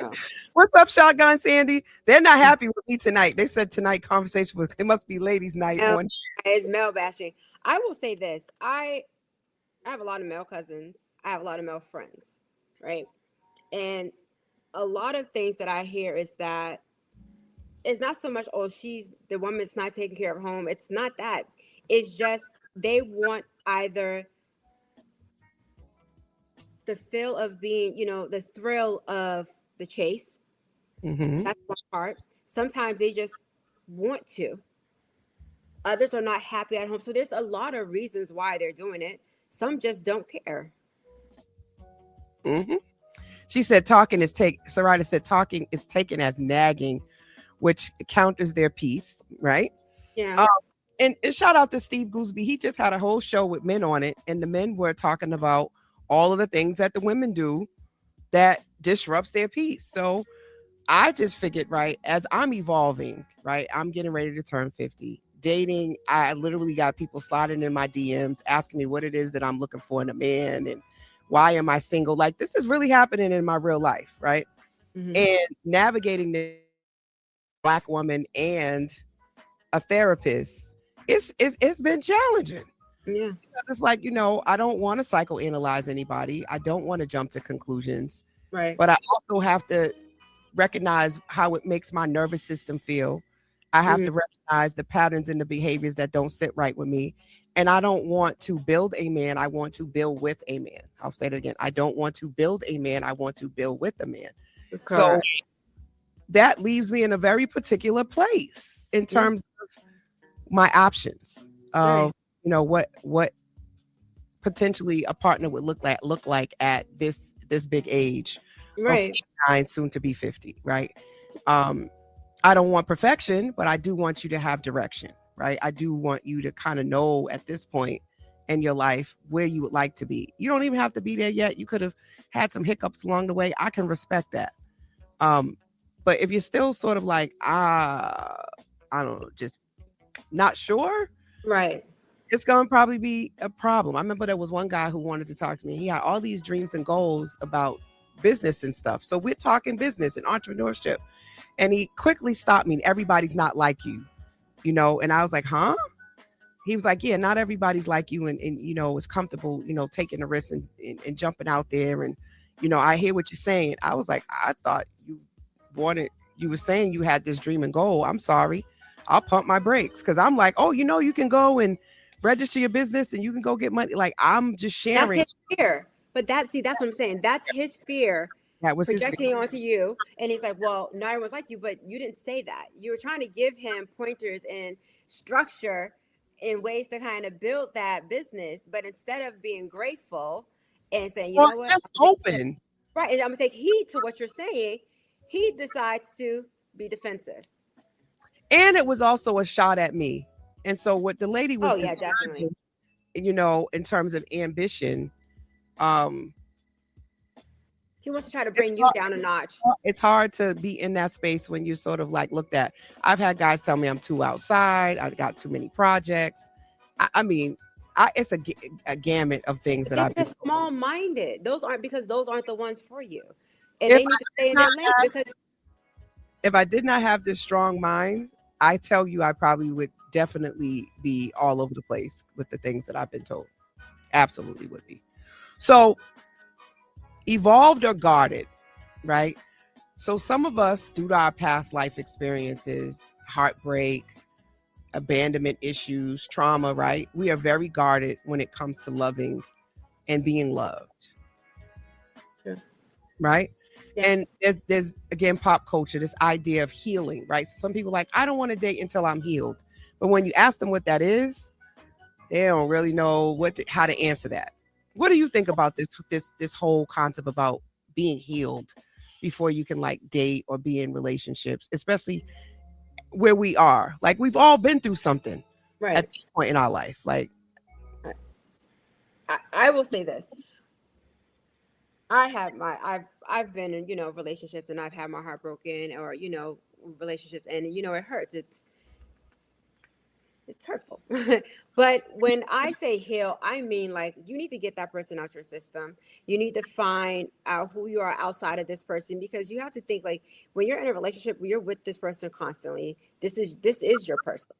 Oh. What's up, Shotgun Sandy? They're not happy with me tonight. They said tonight conversation was it must be ladies' night on. It's male bashing. I will say this. I have a lot of male cousins. I have a lot of male friends, right? And a lot of things that I hear is that it's not so much, oh, she's the woman's not taking care of home. It's not that. It's just they want either the feel of being, the thrill of the chase. Mm-hmm. That's one part. Sometimes they just want to. Others are not happy at home. So there's a lot of reasons why they're doing it. Some just don't care. Mm-hmm. She said Sarita said talking is taken as nagging, which counters their peace, right? Yeah. And shout out to Steve Gooseby. He just had a whole show with men on it, and the men were talking about all of the things that the women do that disrupts their peace. So I just figured, right, as I'm evolving, right, I'm getting ready to turn 50. Dating, I literally got people sliding in my DMs asking me what it is that I'm looking for in a man and why am I single? Like, this is really happening in my real life, right? Mm-hmm. And navigating the Black woman and a therapist, it's been challenging. Yeah. It's like, I don't want to psychoanalyze anybody. I don't want to jump to conclusions. Right. But I also have to recognize how it makes my nervous system feel. I have to recognize the patterns and the behaviors that don't sit right with me. And I don't want to build a man. I want to build with a man. I'll say it again. I don't want to build a man. I want to build with a man. Correct. So that leaves me in a very particular place in terms of my options of, what potentially a partner would look like at this big age, right? 49, soon to be 50, right? I don't want perfection, but I do want you to have direction, right? I do want you to kind of know at this point in your life where you would like to be. You don't even have to be there yet. You could have had some hiccups along the way. I can respect that. But if you're still sort of like, I don't know, just not sure, right? It's going to probably be a problem. I remember there was one guy who wanted to talk to me. He had all these dreams and goals about business and stuff. So we're talking business and entrepreneurship. And he quickly stopped me. Everybody's not like you, and I was like, huh? He was like, yeah, not everybody's like you. And is comfortable, taking the risk and jumping out there. And, I hear what you're saying. I was like, I thought you were saying you had this dream and goal. I'm sorry. I'll pump my brakes. Cause I'm like, oh, you can go and register your business and you can go get money. Like, I'm just sharing. That's his fear. But that's what I'm saying. That's his fear. That was projecting onto you. And he's like, well, no one was like you, but you didn't say that. You were trying to give him pointers and structure in ways to kind of build that business. But instead of being grateful and saying, you know what? Just open. Right. And I'm going to take heed to what you're saying. He decides to be defensive. And it was also a shot at me. And so what the lady was, definitely, in terms of ambition, he wants to try to bring you down a notch. It's hard to be in that space when you sort of like looked at. I've had guys tell me I'm too outside. I've got too many projects. I mean, it's a gamut of things that They're I've been just told. small-minded. Those aren't because those aren't the ones for you, and If they need to I stay did in not their lane have, because if I did not have this strong mind, I tell you, I probably would definitely be all over the place with the things that I've been told. Absolutely would be. So, evolved or guarded, right? So, some of us, due to our past life experiences, heartbreak, abandonment issues, trauma, right? We are very guarded when it comes to loving and being loved, Sure. right? Yeah. And there's again pop culture, this idea of healing, right? Some people like, I don't want to date until I'm healed. But when you ask them what that is, they don't really know how to answer that. What do you think about this whole concept about being healed before you can like date or be in relationships, especially where we are? Like we've all been through something Right. at this point in our life. Like I will say this. I've been in, relationships, and I've had my heart broken, or, relationships, and, it hurts. It's hurtful. But when I say heal, I mean, like, you need to get that person out your system. You need to find out who you are outside of this person, because you have to think, like, when you're in a relationship, you're with this person constantly. This is your person.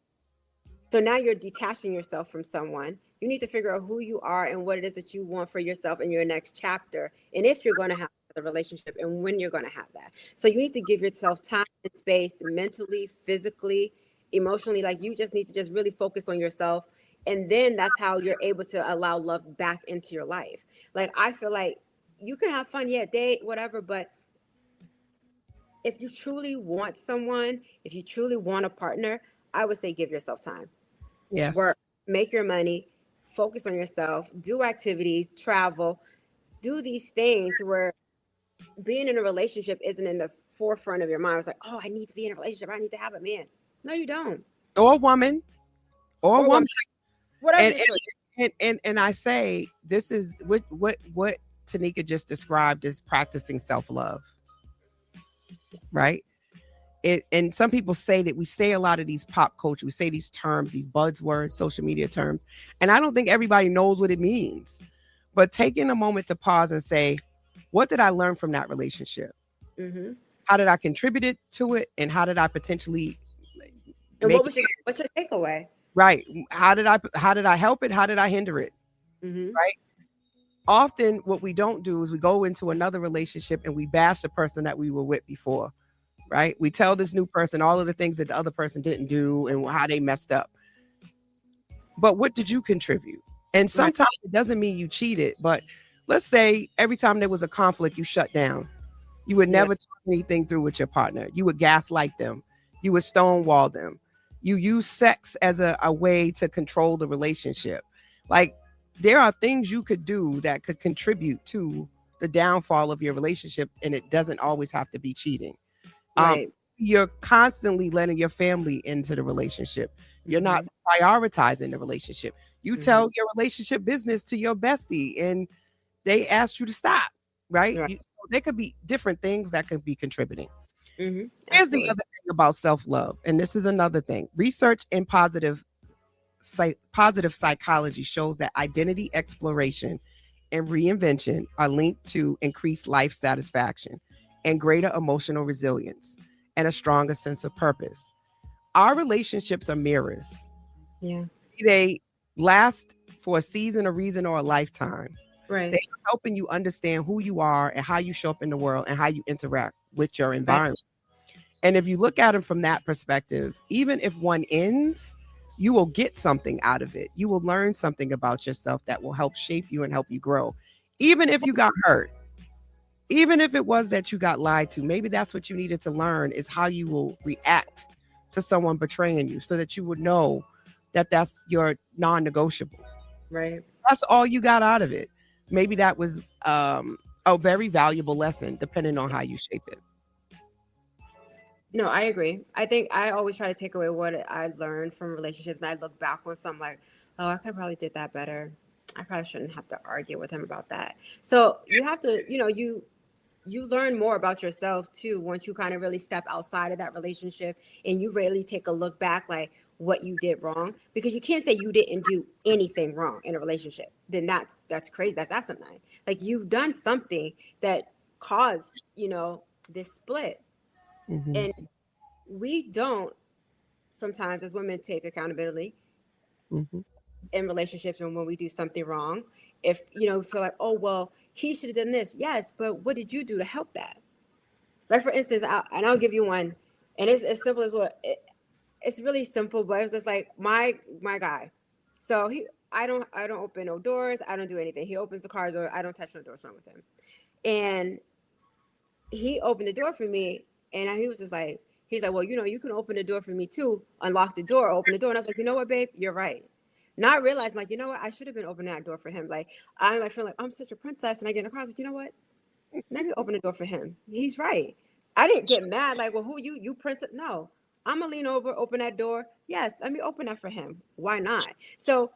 So now you're detaching yourself from someone. You need to figure out who you are and what it is that you want for yourself in your next chapter. And if you're going to have a relationship, and when you're going to have that. So you need to give yourself time and space, mentally, physically, emotionally. Like, you just need to just really focus on yourself. And then that's how you're able to allow love back into your life. Like, I feel like you can have fun, yeah, date, whatever. But if you truly want someone, if you truly want a partner, I would say give yourself time. yes. Work, make your money, focus on yourself, do activities, travel, do these things where being in a relationship isn't in the forefront of your mind. It's like, oh, I need to be in a relationship. I need to have a man. No, you don't. Or a woman. Or a Or woman. whatever And your choice. and I say this is what Tuneka just described as practicing self-love. Right? And some people say that we say a lot of these pop culture, we say these terms, these buzzwords, social media terms, and I don't think everybody knows what it means. But taking a moment to pause and say, what did I learn from that relationship? Mm-hmm. How did I contribute to it? And how did I potentially And make what's your takeaway? right? How did I help it? How did I hinder it? Mm-hmm. Right? Often what we don't do is we go into another relationship and we bash the person that we were with before. Right? We tell this new person all of the things that the other person didn't do and how they messed up. But what did you contribute? And sometimes it doesn't mean you cheated, but let's say every time there was a conflict, you shut down. You would never talk anything through with your partner. You would gaslight them. You would stonewall them. You use sex as a way to control the relationship. Like, there are things you could do that could contribute to the downfall of your relationship, and it doesn't always have to be cheating. Right. You're constantly letting your family into the relationship. You're not prioritizing the relationship. You tell your relationship business to your bestie and they ask you to stop, right? There could be different things that could be contributing. Mm-hmm. Here's the other thing about self-love, and this is another thing. Research in positive psychology shows that identity exploration and reinvention are linked to increased life satisfaction and greater emotional resilience and a stronger sense of purpose. Our relationships are mirrors. Yeah. They last for a season, a reason, or a lifetime. Right. They're helping you understand who you are and how you show up in the world and how you interact with your environment. Right. And if you look at them from that perspective, even if one ends, you will get something out of it. You will learn something about yourself that will help shape you and help you grow. Even if you got hurt, even if it was that you got lied to, maybe that's what you needed to learn, is how you will react to someone betraying you so that you would know that that's your non-negotiable. Right. That's all you got out of it. Maybe that was a very valuable lesson, depending on how you shape it. No, I agree. I think I always try to take away what I learned from relationships, and I look back on something like, oh, I could probably did that better. I probably shouldn't have to argue with him about that. So you have to, you learn more about yourself too once you kind of really step outside of that relationship and you really take a look back, like, what you did wrong, because you can't say you didn't do anything wrong in a relationship. Then that's crazy. That's asinine. Like, you've done something that caused, this split. Mm-hmm. And we don't sometimes as women take accountability Mm-hmm. in relationships, and when we do something wrong, if we feel like, oh well, he should have done this. Yes, but what did you do to help that? Like, for instance, I'll give you one, and it's as simple as it's really simple, but it's just like my guy. So I don't open no doors. I don't do anything. He opens the car door. I don't touch no doors wrong with him. And he opened the door for me, and he was just like, he's like, well, you can open the door for me too. Unlock the door, open the door. And I was like, you know what, babe, you're right. Not realizing, like, you know what, I should have been opening that door for him. Like, I feel like I'm such a princess, and I get in the car. I was like, you know what, let me open the door for him. He's right. I didn't get mad like, well, who you princess? No, I'm gonna lean over, open that door. Yes, let me open that for him. Why not? So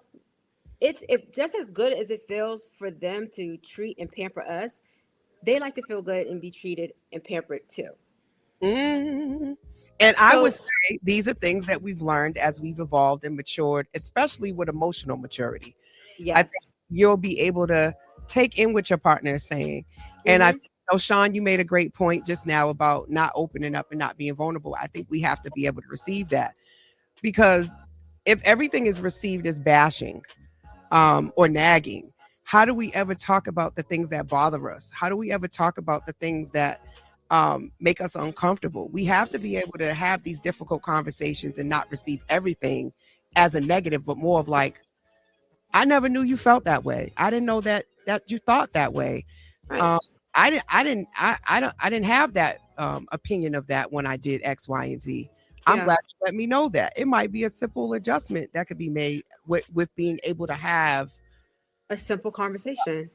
it's just as good as it feels for them to treat and pamper us, they like to feel good and be treated and pampered too. Mm-hmm. And I would say these are things that we've learned as we've evolved and matured, especially with emotional maturity. Yes. I think you'll be able to take in what your partner is saying. And I think, Sean, you made a great point just now about not opening up and not being vulnerable. I think we have to be able to receive that, because if everything is received as bashing or nagging, how do we ever talk about the things that bother us? How do we ever talk about the things that make us uncomfortable? We have to be able to have these difficult conversations and not receive everything as a negative, but more of like, I never knew you felt that way. I didn't know that you thought that way. Right. I didn't have that opinion of that when I did X, Y, and Z. I'm glad you let me know that. It might be a simple adjustment that could be made with being able to have a simple conversation.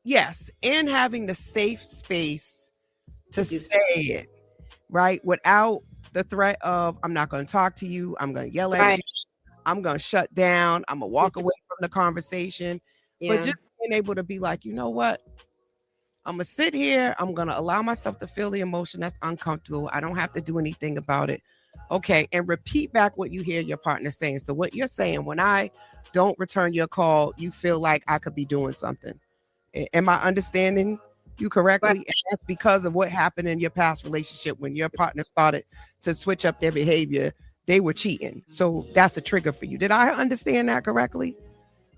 Yes, and having the safe space to say it, right? Without the threat of, I'm not going to talk to you, I'm going to yell at you, I'm going to shut down, I'm going to walk away from the conversation. But just being able to be like, you know what? I'm going to sit here, I'm going to allow myself to feel the emotion that's uncomfortable. I don't have to do anything about it. Okay, and repeat back what you hear your partner saying. So what you're saying, when I don't return your call, you feel like I could be doing something. Am I understanding you correctly? Right. And that's because of what happened in your past relationship when your partner started to switch up their behavior. They were cheating. So that's a trigger for you. Did I understand that correctly?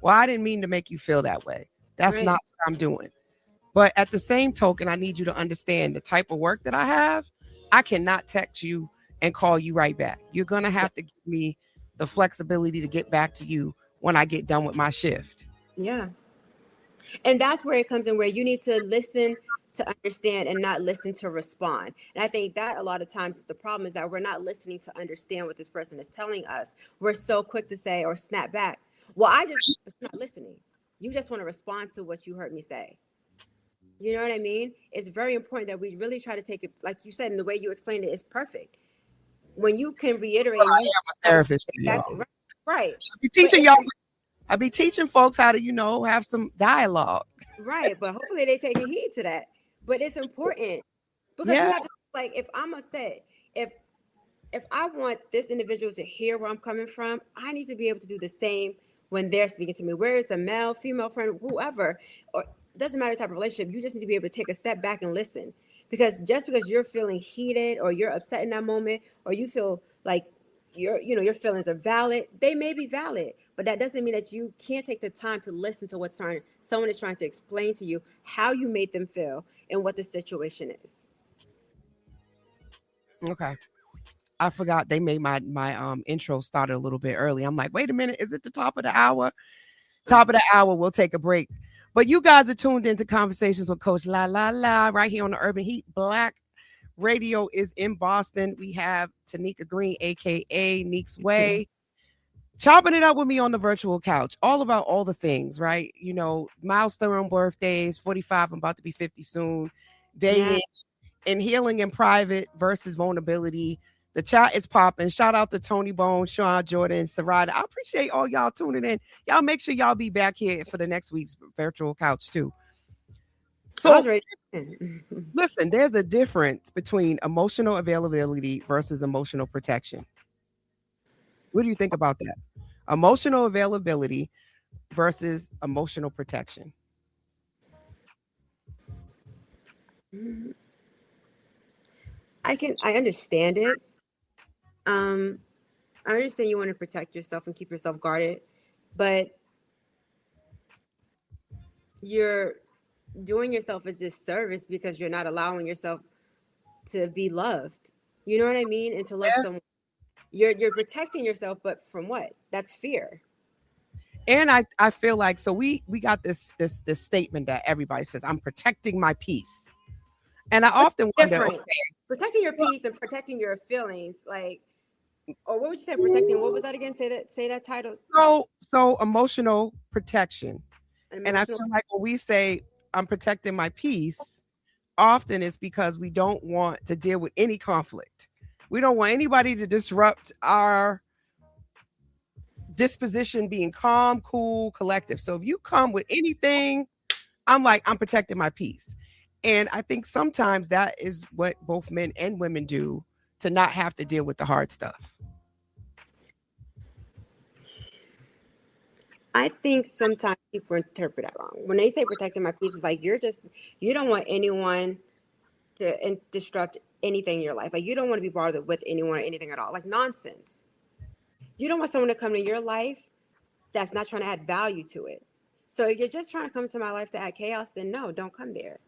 Well, I didn't mean to make you feel that way. That's not what I'm doing. But at the same token, I need you to understand the type of work that I have. I cannot text you and call you right back. You're going to have to give me the flexibility to get back to you when I get done with my shift. Yeah. And that's where it comes in, where you need to listen to understand and not listen to respond. And I think that a lot of times is the problem, is that we're not listening to understand what this person is telling us. We're so quick to say or snap back, well, I'm not listening. You just want to respond to what you heard me say. You know what I mean? It's very important that we really try to take it, like you said, and the way you explained it is perfect. When you can reiterate. Well, I am a therapist. Right. I be teaching folks how to, have some dialogue. Right. But hopefully they take heed to that. But it's important because you have to, like, if I'm upset, if I want this individual to hear where I'm coming from, I need to be able to do the same when they're speaking to me, whether it's a male, female friend, whoever, or it doesn't matter the type of relationship. You just need to be able to take a step back and listen, because just because you're feeling heated or you're upset in that moment, or you feel like your feelings are valid, they may be valid, but that doesn't mean that you can't take the time to listen to what someone is trying to explain to you, how you made them feel and what the situation is. Okay. I forgot they made my intro started a little bit early. I'm like, wait a minute, is it the top of the hour? Top of the hour, we'll take a break. But you guys are tuned into Conversations with Coach La La La right here on the Urban Heat. Black Radio is in Boston. We have Tuneka Green, aka Neek's Way, chopping it up with me on the virtual couch, all about all the things, right? Milestone birthdays, 45, I'm about to be 50 soon, dating and healing in private versus vulnerability. The chat is popping. Shout out to Tony Bone, Sean, Jordan, Sarada. I appreciate all y'all tuning in. Y'all make sure y'all be back here for the next week's virtual couch too. So listen, there's a difference between emotional availability versus emotional protection. What do you think about that? Emotional availability versus emotional protection. Mhm. I understand it. Um, I understand you want to protect yourself and keep yourself guarded, but you're doing yourself a disservice because you're not allowing yourself to be loved. You know what I mean? And to love Yeah. someone. You're protecting yourself, but from what? That's fear. And I feel like so we got this statement that everybody says, I'm protecting my peace. And I What's often wonder, different? okay, Protecting your peace and protecting your feelings, like, or what would you say? Protecting. What was that again? Say that. Say that title. so emotional protection. An And I emotional. feel like when we say I'm protecting my peace, often it's because we don't want to deal with any conflict. We don't want anybody to disrupt our disposition being calm, cool, collective. So if you come with anything, I'm like, I'm protecting my peace. And I think sometimes that is what both men and women do to not have to deal with the hard stuff. I think sometimes people interpret that wrong. When they say protecting my peace, it's like you don't want anyone to disrupt anything in your life. Like you don't want to be bothered with anyone or anything at all. Like nonsense. You don't want someone to come to your life that's not trying to add value to it. So if you're just trying to come to my life to add chaos, then no, don't come there.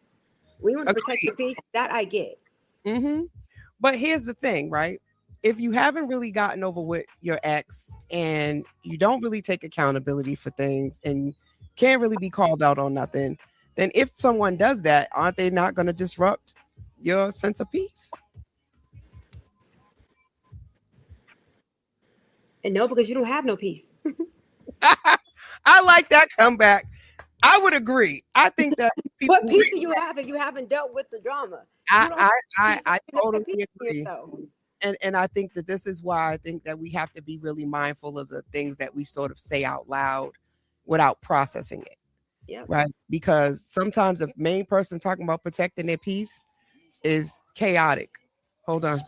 We want to protect Agreed. your peace. That I get. Hmm. But here's the thing, right? If you haven't really gotten over with your ex and you don't really take accountability for things and can't really be called out on nothing, then if someone does that, aren't they not going to disrupt your sense of peace? And no, because you don't have no peace. I like that comeback. I would agree. I think that people What peace do you have if you haven't dealt with the drama? I You don't I have I, peace. I You don't have totally peace in agree. yourself. And I think that this is why I think that we have to be really mindful of the things that we sort of say out loud without processing it, Yep. right? Because sometimes the main person talking about protecting their peace is chaotic. Hold on.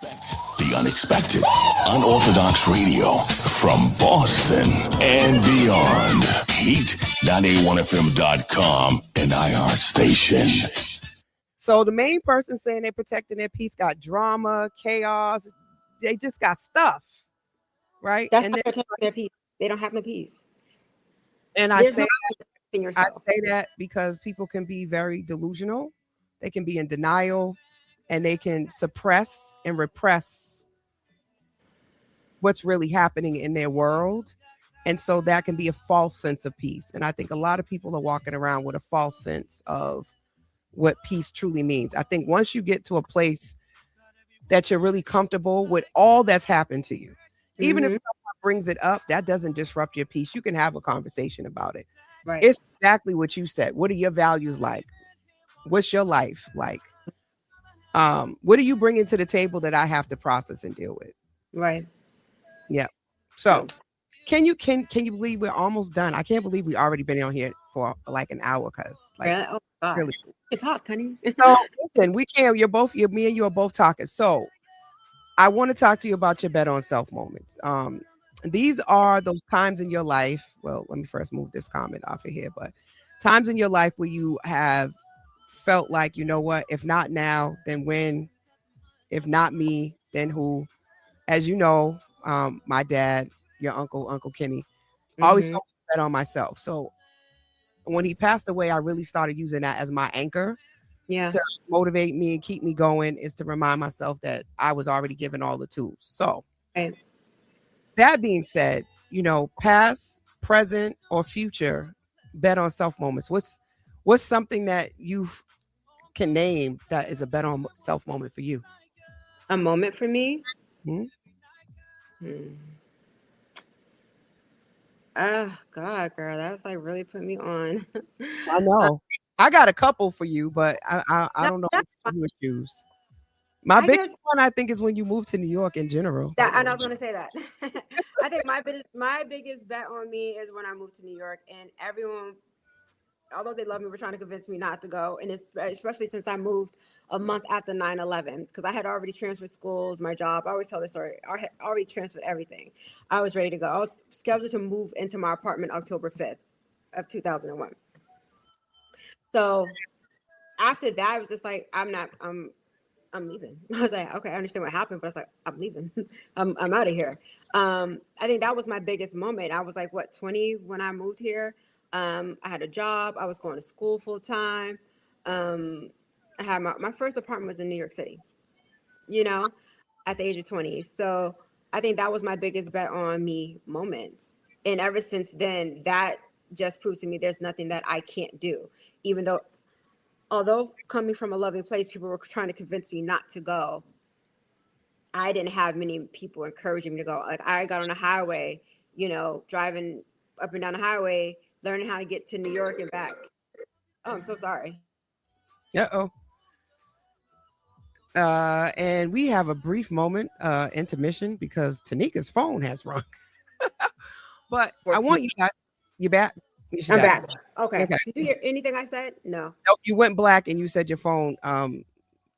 The unexpected, unorthodox radio from Boston and beyond. Heat981fm.com and iHeart Station. So the main person saying they're protecting their peace got drama, chaos. They just got stuff, right? That's And not then, protecting their peace. They don't have no peace. and I There's say no in I yourself. say that because people can be very delusional. They can be in denial and they can suppress and repress what's really happening in their world. And so that can be a false sense of peace. And I think a lot of people are walking around with a false sense of what peace truly means. I think once you get to a place that you're really comfortable with all that's happened to you, even if Mhm. someone brings it up, that doesn't disrupt your peace. You can have a conversation about it. Right. It's exactly what you said. What are your values like? What's your life like? What are you bringing to the table that I have to process and deal with? Right. Yeah. So can you believe we're almost done? I can't believe we already been on here for like an hour, cause like Really? Oh gosh. really. It's hot, honey. So listen, we can't. Me and you are both talking. So I want to talk to you about your bet on self moments. These are those times in your life. Well, let me first move this comment off of here, but times in your life where you have felt like, you know what, if not now, then when? If not me, then who? As you know, my dad, your Uncle Kenny, always Mhm. told me to bet on myself. So when he passed away, I really started using that as my anchor Yeah. to motivate me and keep me going, is to remind myself that I was already given all the tools. So Right. that being said, you know, past, present, or future bet on self moments. What's something that you can name that is a bet on self moment for you? A moment for me. Hmm? Oh God, girl, that was like really put me on. I know. I got a couple for you, but I No, don't know that's which fine. you would choose. My I biggest guess one, I think, is when you move to New York in general. that, and I was gonna say that. I think my biggest bet on me is when I moved to New York, and everyone although they love me, were trying to convince me not to go. And it's especially since I moved a month after 9/11, because I had already transferred schools, my job. I always tell this story. I had already transferred everything. I was ready to go. I was scheduled to move into my apartment October 5th of 2001. So after that, I was just like, I'm leaving. I was like, okay, I understand what happened, but I was like, I'm leaving. I'm out of here. I think that was my biggest moment. I was like, what, 20 when I moved here? I had a job. I was going to school full time. I had my first apartment was in New York City, you know, at the age of 20. So I think that was my biggest bet on me moments. And ever since then, that just proves to me there's nothing that I can't do, even though although coming from a loving place, people were trying to convince me not to go. I didn't have many people encouraging me to go. Like I got on the highway, you know, driving up and down the highway, learning how to get to New York and back. Oh, I'm so sorry. Uh-oh. And we have a brief moment, intermission, because Tuneka's phone has rung. But I want you guys, you back? I'm back. Okay. Okay. Did you hear anything I said? No. Nope, you went black and you said your phone.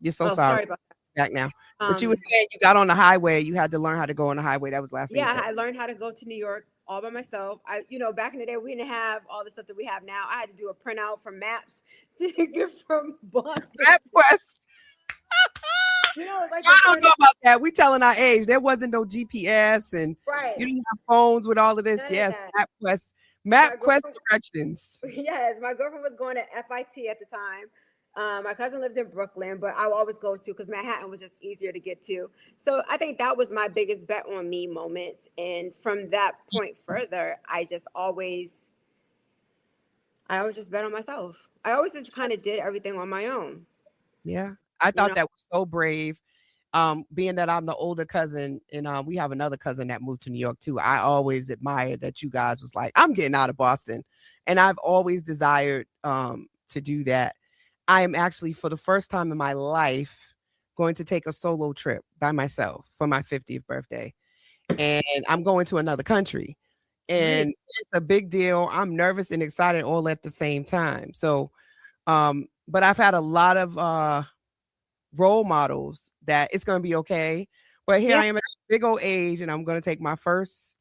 You're so sorry. About that. Back now. But you were saying you got on the highway. You had to learn how to go on the highway. That was last thing. Yeah, I learned how to go to New York all by myself. Back in the day, we didn't have all the stuff that we have now. I had to do a printout from maps to get from Boston. MapQuest. Like I don't know about that. We telling our age. There wasn't no GPS, and right. You didn't have phones with all of this. Yes, MapQuest directions. Yes, my girlfriend was going to FIT at the time. My cousin lived in Brooklyn, but I would always go to because Manhattan was just easier to get to. So I think that was my biggest bet on me moments. And from that point further, I always just bet on myself. I always just kind of did everything on my own. Yeah. I thought that was so brave. Being that I'm the older cousin and we have another cousin that moved to New York too. I always admired that you guys was like, I'm getting out of Boston. And I've always desired to do that. I am actually, for the first time in my life, going to take a solo trip by myself for my 50th birthday. And I'm going to another country. And it's a big deal. I'm nervous and excited all at the same time. So, but I've had a lot of role models that it's going to be okay. But here I am at a big old age and I'm going to take my first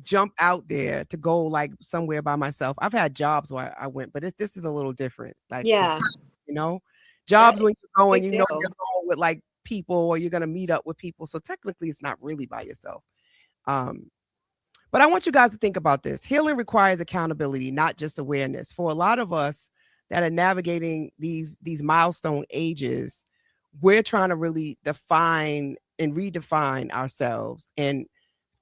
jump out there to go somewhere by myself. I've had jobs where I went, but this is a little different. Jobs when you're going, you're going with people or you're going to meet up with people. So technically it's not really by yourself. But I want you guys to think about this. Healing requires accountability, not just awareness. For a lot of us that are navigating these milestone ages, we're trying to really define and redefine ourselves and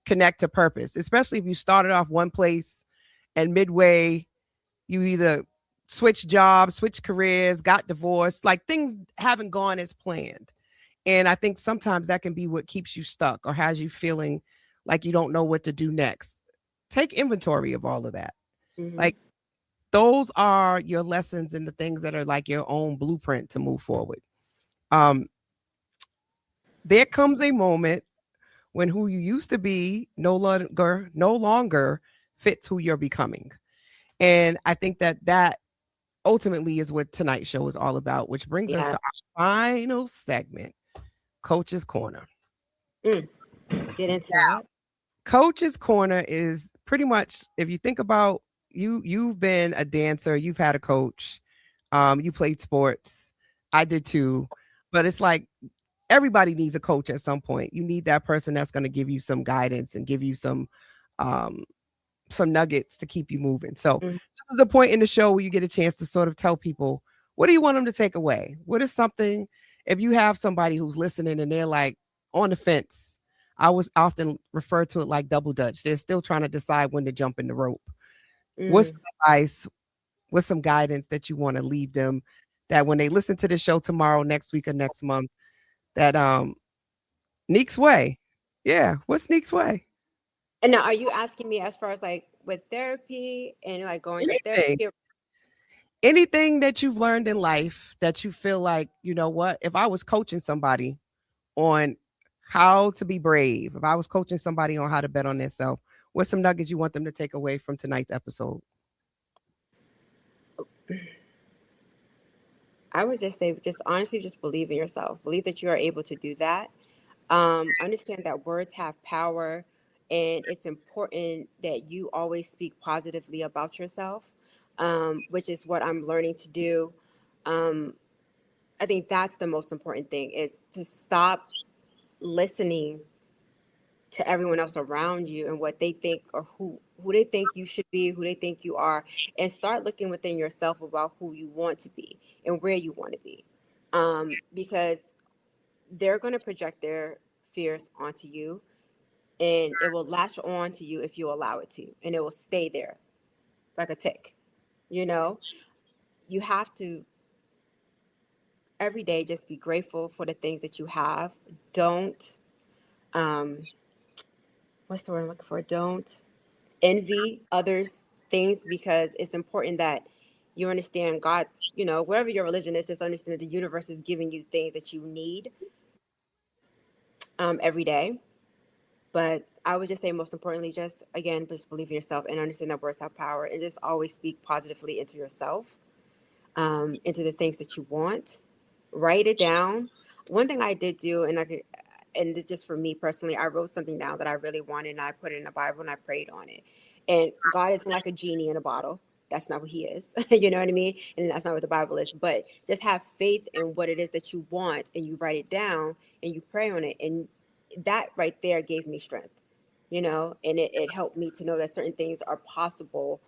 connect to purpose, especially if you started off one place and midway you either switch jobs, switch careers, got divorced, things haven't gone as planned. And I think sometimes that can be what keeps you stuck or has you feeling like you don't know what to do next. Take inventory of all of that. Mm-hmm. Those are your lessons and the things that are your own blueprint to move forward. There comes a moment when who you used to be no longer fits who you're becoming. And I think that ultimately is what tonight's show is all about, which brings us to our final segment, Coach's Corner. Get into that. Coach's Corner is pretty much, if you think about you've been a dancer, you've had a coach, you played sports. I did too. But it's everybody needs a coach at some point. You need that person that's going to give you some guidance and give you some nuggets to keep you moving. So this is the point in the show where you get a chance to sort of tell people, what do you want them to take away? What is something, if you have somebody who's listening and they're on the fence, I was often refer to it like double dutch. They're still trying to decide when to jump in the rope. What's some advice? What's some guidance that you want to leave them that when they listen to the show tomorrow, next week, or next month, that Neek's way? Yeah, what's Neek's way? And now, are you asking me as far as with therapy and going to therapy? Anything that you've learned in life that you feel you know what, if I was coaching somebody on how to be brave, if I was coaching somebody on how to bet on themselves, what's some nuggets you want them to take away from tonight's episode? I would just say, just honestly, just believe in yourself. Believe that you are able to do that. Understand that words have power, and it's important that you always speak positively about yourself, which is what I'm learning to do. Um, I think that's the most important thing, is to stop listening to everyone else around you and what they think, or who they think you should be, who they think you are, and start looking within yourself about who you want to be and where you want to be. Because they're going to project their fears onto you, and it will latch on to you if you allow it to, and it will stay there like a tick. You know, you have to every day just be grateful for the things that you have. Don't um what's the word I'm looking for? Don't envy others' things, because it's important that you understand God's, wherever your religion is, just understand that the universe is giving you things that you need every day. But I would just say, most importantly, just again, just believe in yourself and understand that words have power, and just always speak positively into yourself, into the things that you want. Write it down. One thing I did do, and this just for me personally, I wrote something down that I really wanted, and I put it in the Bible, and I prayed on it. And God isn't like a genie in a bottle. That's not what He is. You know what I mean? And that's not what the Bible is. But just have faith in what it is that you want, and you write it down, and you pray on it. And that right there gave me strength, and it helped me to know that certain things are possible,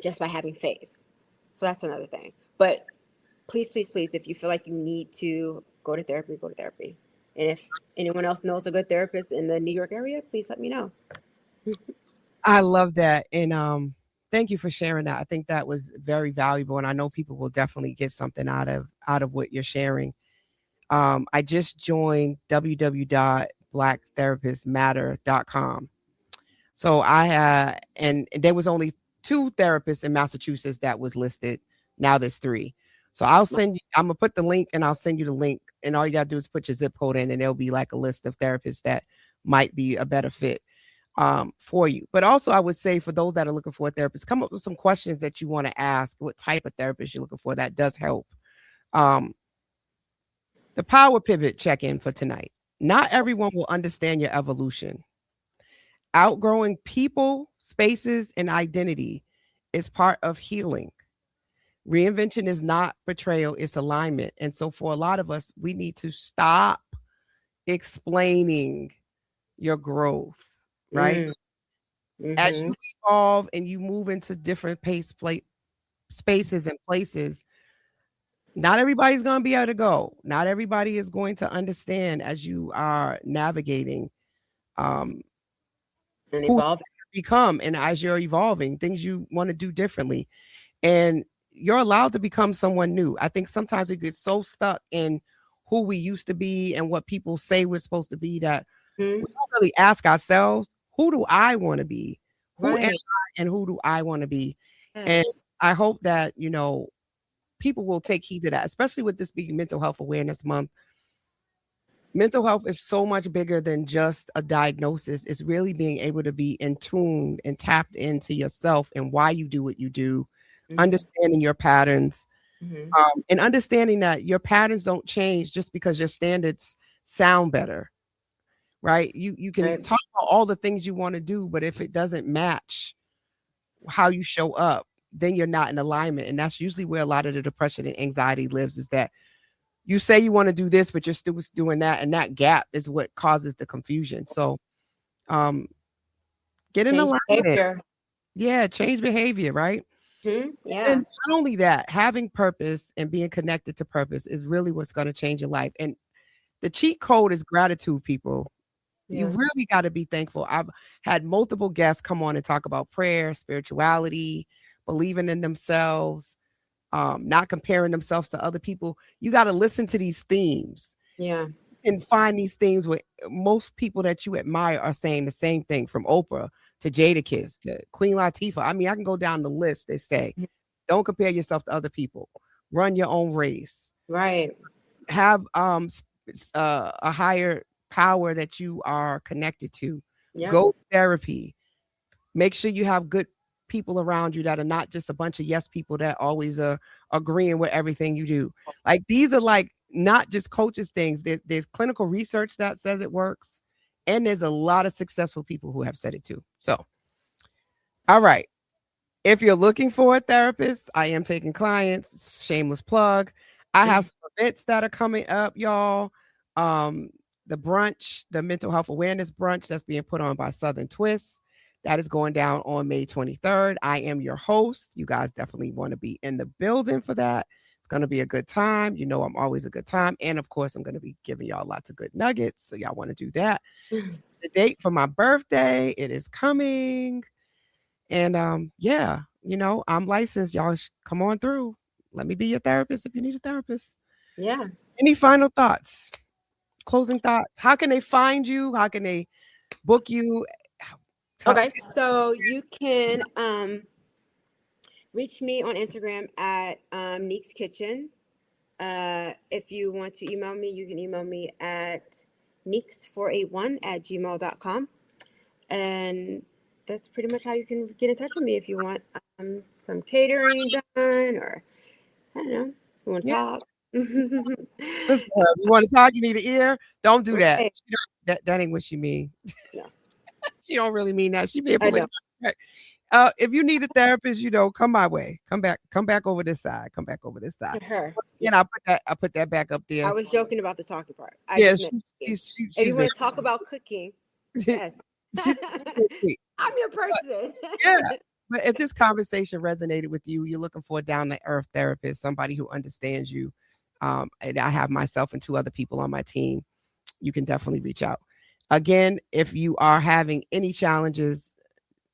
just by having faith. So that's another thing. But please, please, please, if you feel like you need to go to therapy, go to therapy. And if anyone else knows a good therapist in the New York area, please let me know. I love that. And thank you for sharing that. I think that was very valuable. And I know people will definitely get something out of what you're sharing. I just joined www.blacktherapistmatter.com. So I had, and there was only 2 therapists in Massachusetts that was listed. Now there's 3. So I'm going to put the link, and I'll send you the link. And all you got to do is put your zip code in, and there'll be like a list of therapists that might be a better fit for you. But also, I would say, for those that are looking for a therapist, come up with some questions that you want to ask, what type of therapist you're looking for. That does help. The power pivot check-in for tonight. Not everyone will understand your evolution. Outgrowing people, spaces, and identity is part of healing. Reinvention is not betrayal, it's alignment. And so for a lot of us, we need to stop explaining your growth, right? Mm-hmm. As you evolve and you move into different spaces and places, not everybody's going to be able to go. Not everybody is going to understand as you are navigating And who evolving. you become, and as you're evolving, things you want to do differently. And you're allowed to become someone new. I think sometimes we get so stuck in who we used to be and what people say we're supposed to be that we don't really ask ourselves, who do I want to be? Who am I, and who do I want to be? Yes. And I hope that, people will take heed to that, especially with this being Mental Health Awareness Month. Mental health is so much bigger than just a diagnosis. It's really being able to be in tune and tapped into yourself and why you do what you do, understanding your patterns, and understanding that your patterns don't change just because your standards sound better, right? You can talk about all the things you want to do, but if it doesn't match how you show up, then you're not in alignment. And that's usually where a lot of the depression and anxiety lives, is that you say you want to do this, but you're still doing that. And that gap is what causes the confusion. So get in alignment. Behavior. Yeah, change behavior, right? Yeah. And not only that, having purpose and being connected to purpose is really what's going to change your life. And the cheat code is gratitude, people. You really got to be thankful. I've had multiple guests come on and talk about prayer, spirituality, believing in themselves, not comparing themselves to other people. You got to listen to these themes. Yeah. And find these things where most people that you admire are saying the same thing, from Oprah to Jadakiss to Queen Latifah. I mean, I can go down the list. They say, don't compare yourself to other people. Run your own race. Right. Have a higher power that you are connected to. Go therapy. Make sure you have good people around you that are not just a bunch of yes people that always are agreeing with everything you do. Like these are like not just coaches things. There's clinical research that says it works. And there's a lot of successful people who have said it too. So, all right. If you're looking for a therapist, I am taking clients. Shameless plug. I have some events that are coming up, y'all. The brunch, the mental health awareness brunch that's being put on by Southern Twist. That is going down on May 23rd. I am your host. You guys definitely want to be in the building for that. It's going to be a good time. You know, I'm always a good time. And of course, I'm going to be giving y'all lots of good nuggets. So y'all want to do that. The date for my birthday, it is coming. And yeah, you know, I'm licensed. Y'all come on through. Let me be your therapist if you need a therapist. Yeah. Any final thoughts? Closing thoughts? How can they find you? How can they book you? Okay, so you can reach me on Instagram at Neek's Kitchen. If you want to email me, you can email me at neeks481@gmail.com. And that's pretty much how you can get in touch with me if you want some catering done, or I don't know, you want to talk. Listen, you want to talk, you need an ear. Don't do that. Right. That ain't what she mean. No. She don't really mean that. She being political. If you need a therapist, you know, come my way. Come back over this side. Come back over this side. Her. And I put that back up there. I was joking about the talking part. Yes, if you want to talk about cooking, yes. I'm your person. Yeah. But if this conversation resonated with you, you're looking for a down-to-earth therapist, somebody who understands you. And I have myself and 2 other people on my team. You can definitely reach out. Again, if you are having any challenges,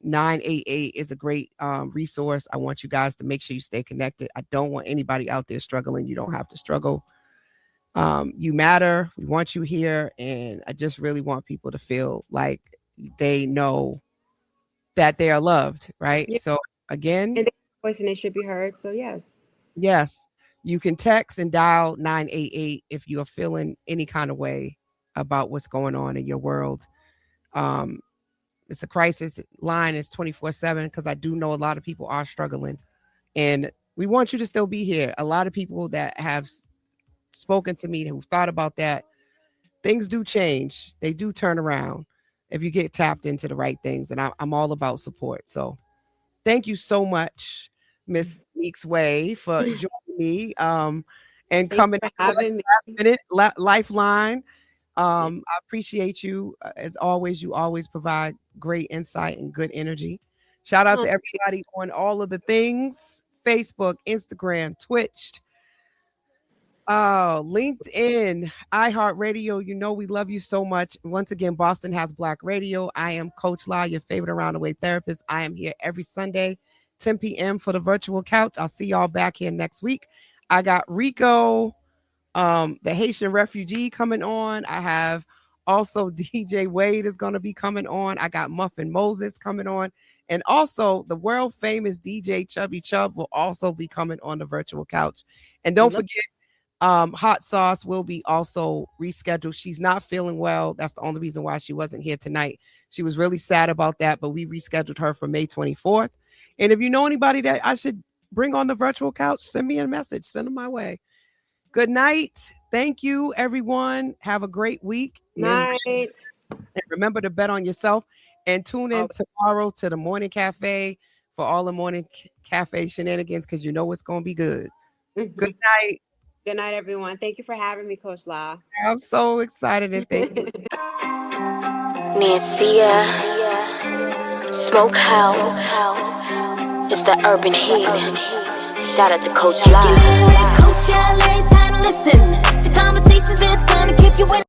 988 is a great resource. I want you guys to make sure you stay connected. I don't want anybody out there struggling. You don't have to struggle. You matter. We want you here. And I just really want people to feel like they know that they are loved, right? Yeah. So again, and voice and they should be heard. So yes, you can text and dial 988 if you are feeling any kind of way about what's going on in your world. It's a crisis line. It's 24/7 because I do know a lot of people are struggling, and we want you to still be here. A lot of people that have spoken to me who thought about that, things do change. They do turn around if you get tapped into the right things, and I'm all about support. So thank you so much, Miss Neek's Way, for joining me and coming having last minute lifeline. I appreciate you as always. You always provide great insight and good energy. Shout out to everybody on all of the things: Facebook, Instagram, Twitch, LinkedIn, iHeartRadio. You know we love you so much. Once again, Boston Has Black Radio. I am Coach La, your favorite around the way therapist. I am here every Sunday, 10 p.m. for the virtual couch. I'll see y'all back here next week. I got Rico, the Haitian refugee, coming on. I have also DJ Wade is going to be coming on. I got Muffin Moses coming on. And also the world famous DJ Chubby Chub will also be coming on the virtual couch. And don't forget, Hot Sauce will be also rescheduled. She's not feeling well. That's the only reason why she wasn't here tonight. She was really sad about that, but we rescheduled her for May 24th. And if you know anybody that I should bring on the virtual couch, send me a message. Send them my way. Good night. Thank you, everyone. Have a great week. Night. And remember to bet on yourself. And tune in tomorrow to the Morning Cafe for all the Morning Cafe shenanigans, because you know it's going to be good. Good night. Good night, everyone. Thank you for having me, Coach La. I'm so excited and thank you. Nancia, Smokehouse, it's the urban heat. Shout out to Coach La. Coach LA, it's time to listen to conversations that's gonna keep you in.